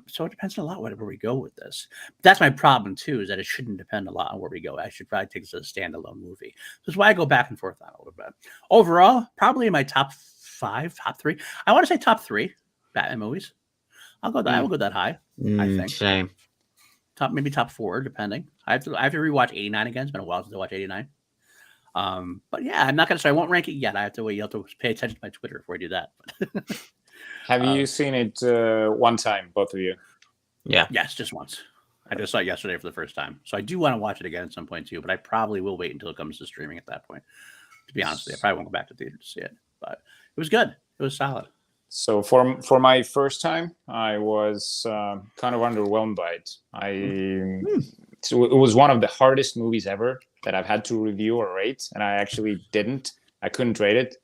So it depends a lot where we go with this. But that's my problem too, is that it shouldn't depend a lot on where we go. I should probably take this as a standalone movie. That's why I go back and forth on it a little bit. Overall, probably in my top 5, top 3. I want to say top 3 Batman movies. I will go that high. I think. Same. Maybe top 4, depending. I have to rewatch 89 again. It's been a while since I watched 89. But yeah, I'm not gonna say I won't rank it yet. I have to wait. You have to pay attention to my Twitter before I do that. Have you seen it one time, both of you? Yeah. Yes, just once. I just saw it yesterday for the first time. So I do want to watch it again at some point too, but I probably will wait until it comes to streaming at that point. To be honest with you, I probably won't go back to theater to see it. But it was good. It was solid. So for my first time, I was kind of underwhelmed by it. So it was one of the hardest movies ever that I've had to review or rate, and I actually didn't. I couldn't rate it.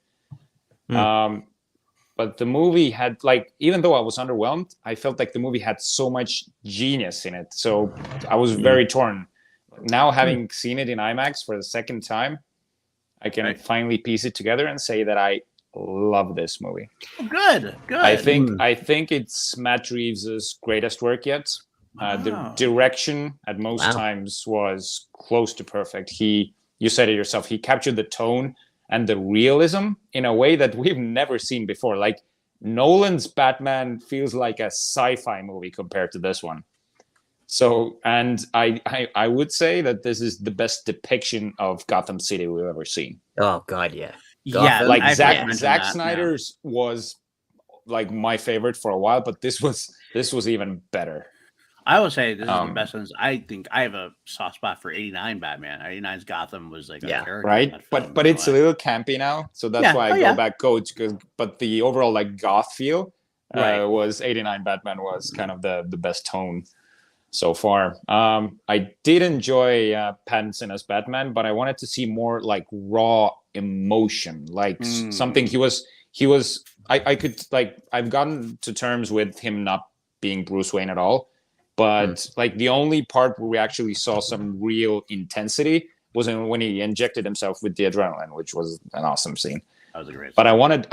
But the movie had, even though I was underwhelmed, I felt like the movie had so much genius in it. So I was very torn. Now, having seen it in IMAX for the second time, I can finally piece it together and say that I love this movie. Good. I think it's Matt Reeves' greatest work yet. The direction at most times was close to perfect. You said it yourself. He captured the tone and the realism in a way that we've never seen before. Like, Nolan's Batman feels like a sci-fi movie compared to this one. So, and I would say that this is the best depiction of Gotham City we've ever seen. Oh God, yeah. Yeah, like Zack Snyder's was like my favorite for a while, but this was even better. I would say this is the best ones. I think I have a soft spot for 89 Batman. 89's Gotham was like a character, right? But it's a little campy now, so that's why I go back coach. But the overall goth feel was 89 Batman was kind of the best tone so far. I did enjoy Pattinson as Batman, but I wanted to see more raw emotion, something he was. I could I've gotten to terms with him not being Bruce Wayne at all. But the only part where we actually saw some real intensity was when he injected himself with the adrenaline, which was an awesome scene. That was a great scene. But I wanted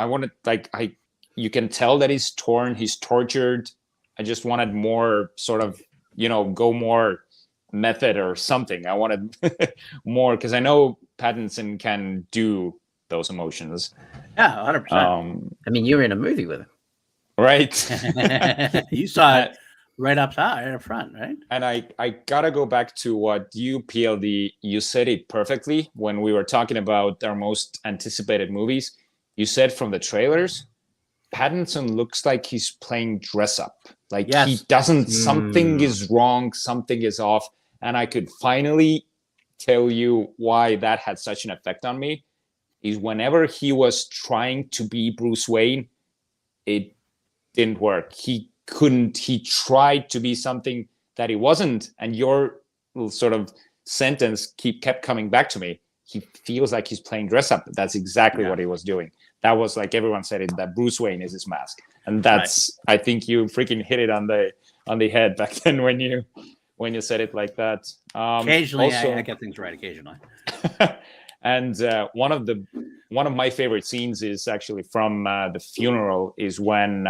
you can tell that he's torn, he's tortured. I just wanted more sort of, go more method or something. I wanted more because I know Pattinson can do those emotions. Yeah, 100%. I mean, you were in a movie with him. Right. You saw it. Right up top, right up front, right? And I gotta go back to what you, PLD, you said it perfectly when we were talking about our most anticipated movies. You said from the trailers, Pattinson looks like he's playing dress up. He doesn't, something is wrong, something is off. And I could finally tell you why that had such an effect on me. Is whenever he was trying to be Bruce Wayne, it didn't work. He tried to be something that he wasn't, and your sort of sentence kept coming back to me. He feels like he's playing dress up. That's exactly what he was doing. That was everyone said it, that Bruce Wayne is his mask, and that's I think you freaking hit it on the head back then when you said it like that. Occasionally, also, I get things right. Occasionally, and one of my favorite scenes is actually from the funeral, is when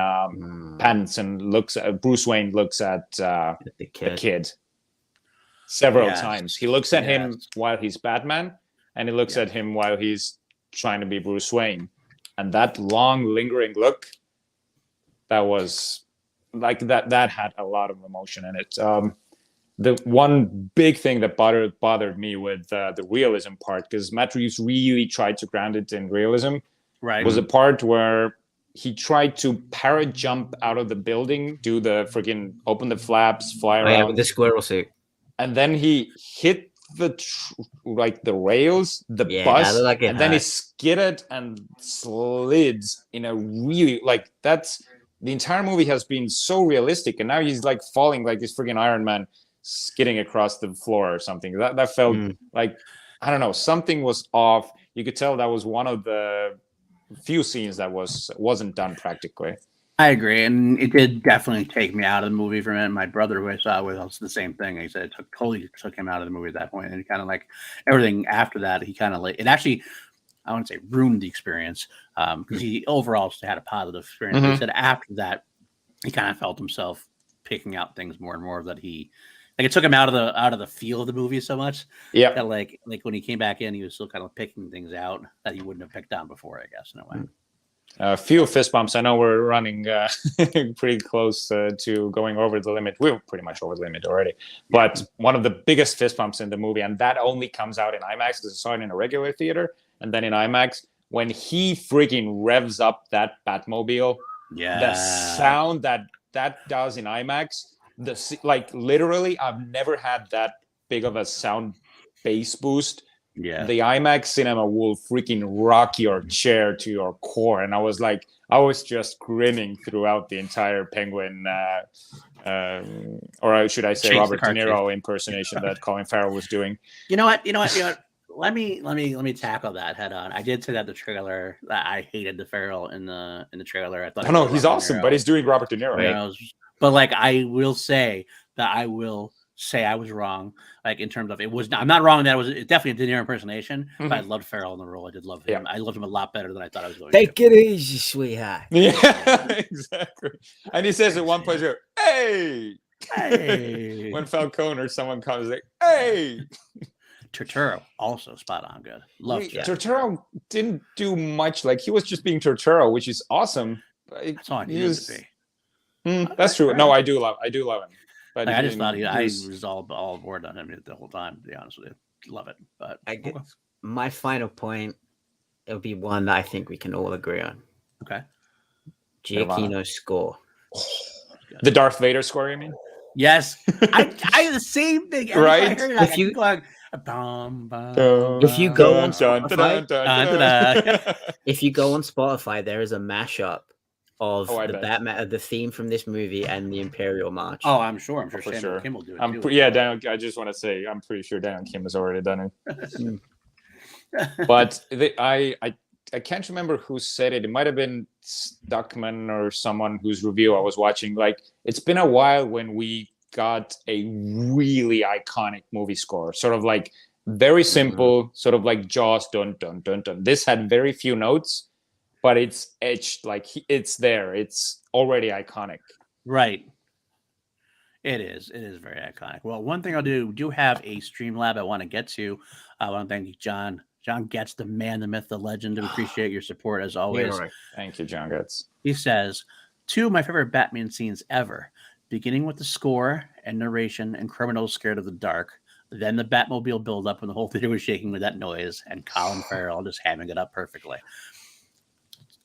Bruce Wayne looks at the kid several times. He looks at him while he's Batman, and he looks at him while he's trying to be Bruce Wayne, and that long, lingering look, that was like that had a lot of emotion in it. The one big thing that bothered me with the realism part, because Matt Reeves really tried to ground it in realism, was the part where he tried to para-jump out of the building, do the freaking open the flaps, fly around with the squirrel suit, and then he hit the rails, the bus, and then he skidded and slid in a really that's the entire movie has been so realistic, and now he's like falling like this freaking Iron Man, skidding across the floor or something. That felt like, I don't know, something was off. You could tell that was one of the few scenes that wasn't done practically. I agree, and it did definitely take me out of the movie for a minute. My brother, who I saw with us, the same thing. He said it totally took him out of the movie at that point, and kind of like everything after that, he kind of it actually, I wouldn't say ruined the experience, because he overall had a positive experience. But he said after that, he kind of felt himself picking out things more and more that he. Like it took him out of the feel of the movie so much. Yeah. That like when he came back in, he was still kind of picking things out that he wouldn't have picked on before, I guess, in a way. A few fist bumps. I know we're running pretty close to going over the limit. We're pretty much over the limit already. But one of the biggest fist bumps in the movie, and that only comes out in IMAX because I saw it in a regular theater, and then in IMAX, when he freaking revs up that Batmobile, the sound that does in IMAX, literally, I've never had that big of a sound bass boost. Yeah, the IMAX cinema will freaking rock your chair to your core, and I was just grinning throughout the entire Penguin, or should I say Robert De Niro impersonation that Colin Farrell was doing. You know what? Let me tackle that head on. I did say that the trailer that I hated the Farrell in the trailer. I thought. No, he's awesome, but he's doing Robert De Niro. Right? But like, I will say I was wrong. Like in terms of it was. I'm not wrong. That it was definitely a De Niro impersonation. But I loved Farrell in the role. I did love him. I loved him a lot better than I thought I was going to. Take it easy, sweetheart. Yeah, exactly. And he says at one point, "Hey, hey," when Falcone or someone comes, like, "Hey." Turturro also spot on good. Loved it. Turturro didn't do much. Like he was just being Turturro, which is awesome. That's all I needed to be. That's true. No, I do love him. But like, I just thought I was all aboard on him the whole time. To be honest with you, love it. But my final point, it'll be one that I think we can all agree on. Okay. Giacchino's score. The Darth Vader score, you mean? Yes. I the same thing. Right. If you go on Spotify, if you go on Spotify, there is a mashup of the theme from this movie and the Imperial March. Oh, I'm sure. For sure. Kim will do it. Daniel. I just want to say, I'm pretty sure Daniel Kim has already done it. But I can't remember who said it. It might have been Stuckman or someone whose review I was watching. Like, it's been a while when we got a really iconic movie score, sort of like very simple, sort of like Jaws, dun dun dun dun. This had very few notes, but it's etched, like it's there. It's already iconic. Right. It is very iconic. Well, one thing I'll do have a Streamlab I want to get to. I want to thank you, John Getz, the man, the myth, the legend. We appreciate your support as always. Right. Thank you, John Getz. He says, 2 of my favorite Batman scenes ever, beginning with the score and narration and criminals scared of the dark. Then the Batmobile build up when the whole theater was shaking with that noise and Colin Farrell just hamming it up perfectly.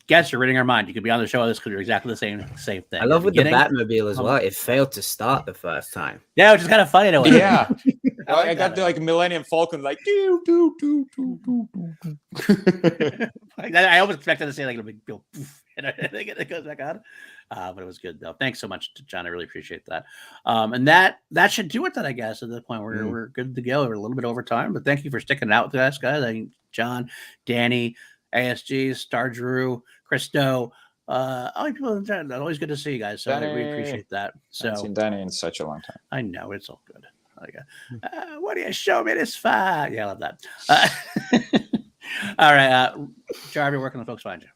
Guess you're reading our mind. You could be on the show. This could be exactly the same thing. I love with the Batmobile as well. It failed to start the first time. Yeah, which is kind of funny in a way. Yeah. I got the Millennium Falcon like do do do do do do. I always expected to say like a big go and I think it goes back on. But it was good though. Thanks so much, John. I really appreciate that. And that should do it then, I guess, at the point where we're good to go. We're a little bit over time, but thank you for sticking it out with us, guys. I think John, Danny, ASG, Star Drew, Christo, all you people in the chat. Always good to see you guys. So we appreciate that. So I haven't seen Danny in such a long time. I know it's all good. What do you show me this fire? Yeah, I love that. All right, Jarvi, where can the folks find you?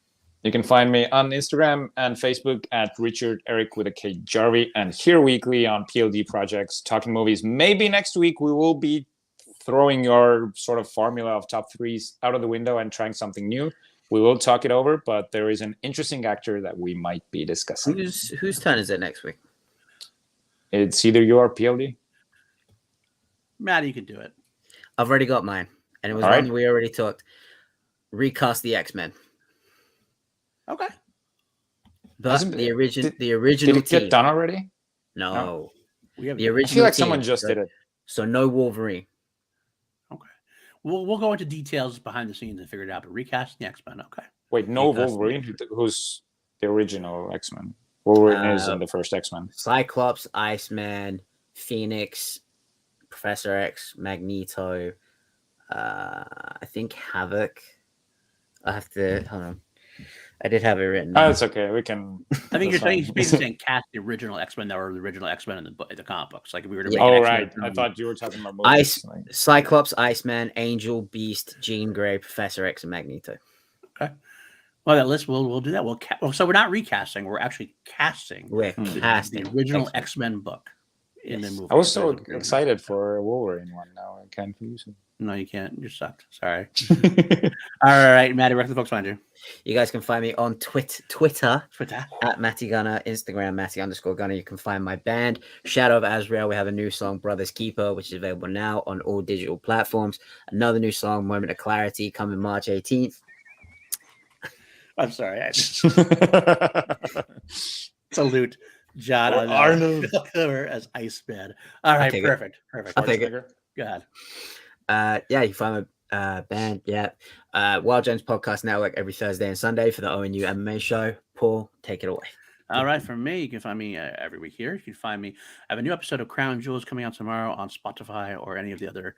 You can find me on Instagram and Facebook at Richard-Erik with a K Jarvi, and here weekly on PLD Projects talking movies. Maybe next week we will be throwing your sort of formula of top threes out of the window and trying something new. We will talk it over, but there is an interesting actor that we might be discussing. Whose turn is it next week? It's either you or PLD. Matty, you can do it. I've already got mine, and it was one we already talked. Recast the X-Men. Okay. But the original did it team. get done already? No. We have the original I feel like team, someone just did it. So no Wolverine. Okay. We'll go into details behind the scenes and figure it out, but recasting the X-Men, okay. Wait, no Wolverine? Who's the original X-Men? Wolverine is in the first X-Men. Cyclops, Iceman, Phoenix, Professor X, Magneto, I think Havoc. I have to hold on. I did have it written down. Oh, it's okay. We can. I think you're basically saying cast the original X-Men that were the original X-Men in the comic books. Like if we were to make right. I thought you were talking about movies. Cyclops, Iceman, Angel, Beast, Jean Grey, Professor X, and Magneto. Okay. Well, that list we'll do that. So we're not recasting. We're actually casting. We're casting the original X-Men book in the movie. I was so excited for a Wolverine one. Now I can't use it. No, you can't. You sucked. Sorry. All right, Matty, where can the folks find you? You guys can find me on Twitter at Matty Gunner, Instagram Matty_Gunner. You can find my band Shadow of Azrael. We have a new song, Brothers Keeper, which is available now on all digital platforms. Another new song, Moment of Clarity, coming March 18th. I'm sorry. Salute John Arnold cover as Iceman. All right, perfect. I'll take it. Go ahead. Yeah, you can find my band. Yeah, Wild Jones Podcast Network every Thursday and Sunday for the ONU MMA show. Paul, take it away. All right, for me, you can find me every week here. You can find me. I have a new episode of Crown Jewels coming out tomorrow on Spotify or any of the other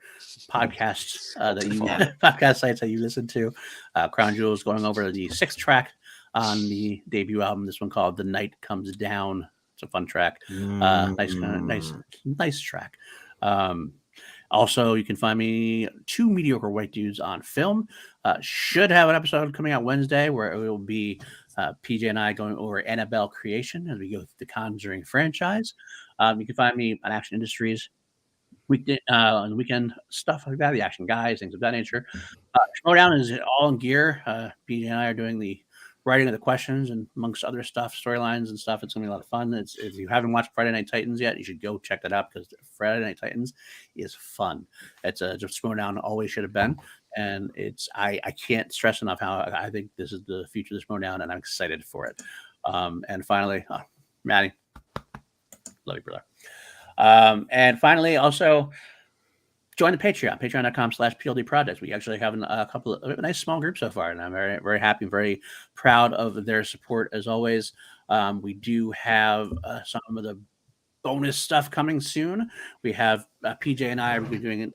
podcasts podcast sites that you listen to. Crown Jewels going over the 6th track on the debut album. This one called "The Night Comes Down." It's a fun track. Nice track. Also, you can find me Two Mediocre White Dudes on Film. Should have an episode coming out Wednesday where it will be PJ and I going over Annabelle Creation as we go through the Conjuring franchise. You can find me on Action Industries on the weekend, stuff like that, the Action Guys, things of that nature. Schmodown is all in gear. PJ and I are doing the writing of the questions and amongst other stuff, storylines and stuff. It's going to be a lot of fun. If you haven't watched Friday Night Titans yet, you should go check that out because Friday Night Titans is fun. It's just Schmodown always should have been. And I can't stress enough how I think this is the future of the Schmodown, and I'm excited for it. And finally, Matty, love you, brother. And finally, also, join the patreon.com/PLD projects. We actually have a couple of nice small groups so far, and I'm very, very happy, very proud of their support as always. We do have some of the bonus stuff coming soon. We have PJ and I will be doing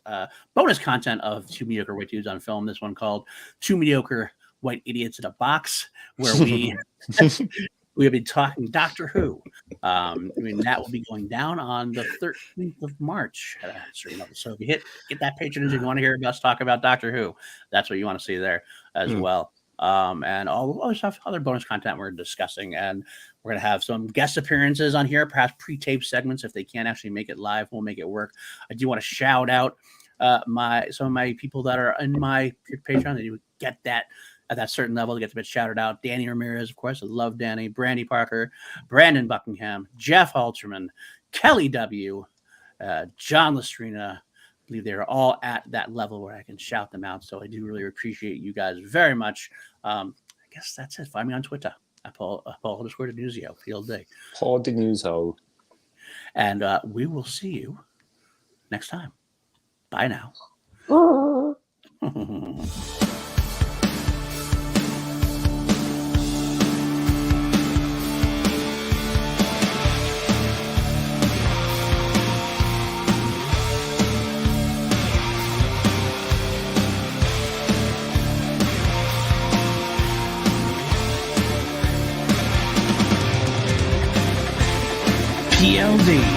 bonus content of Two Mediocre White Dudes on Film. This one called Two Mediocre White Idiots in a Box, where we we'll be talking Doctor Who. That will be going down on the 13th of March. So if you get that patronage and you want to hear us talk about Doctor Who, that's what you want to see there as well. And all other stuff, other bonus content we're discussing. And we're going to have some guest appearances on here, perhaps pre-taped segments. If they can't actually make it live, we'll make it work. I do want to shout out some of my people that are in my Patreon that you get that at that certain level to get a bit shouted out. Danny Ramirez, of course. I love Danny. Brandy Parker, Brandon Buckingham, Jeff Alterman, Kelly W., John Lestrina. I believe they're all at that level where I can shout them out. So I do really appreciate you guys very much. I guess that's it. Find me on Twitter at Paul_Denuzio, PLD. Paul Denuzio. And we will see you next time. Bye now. PLD.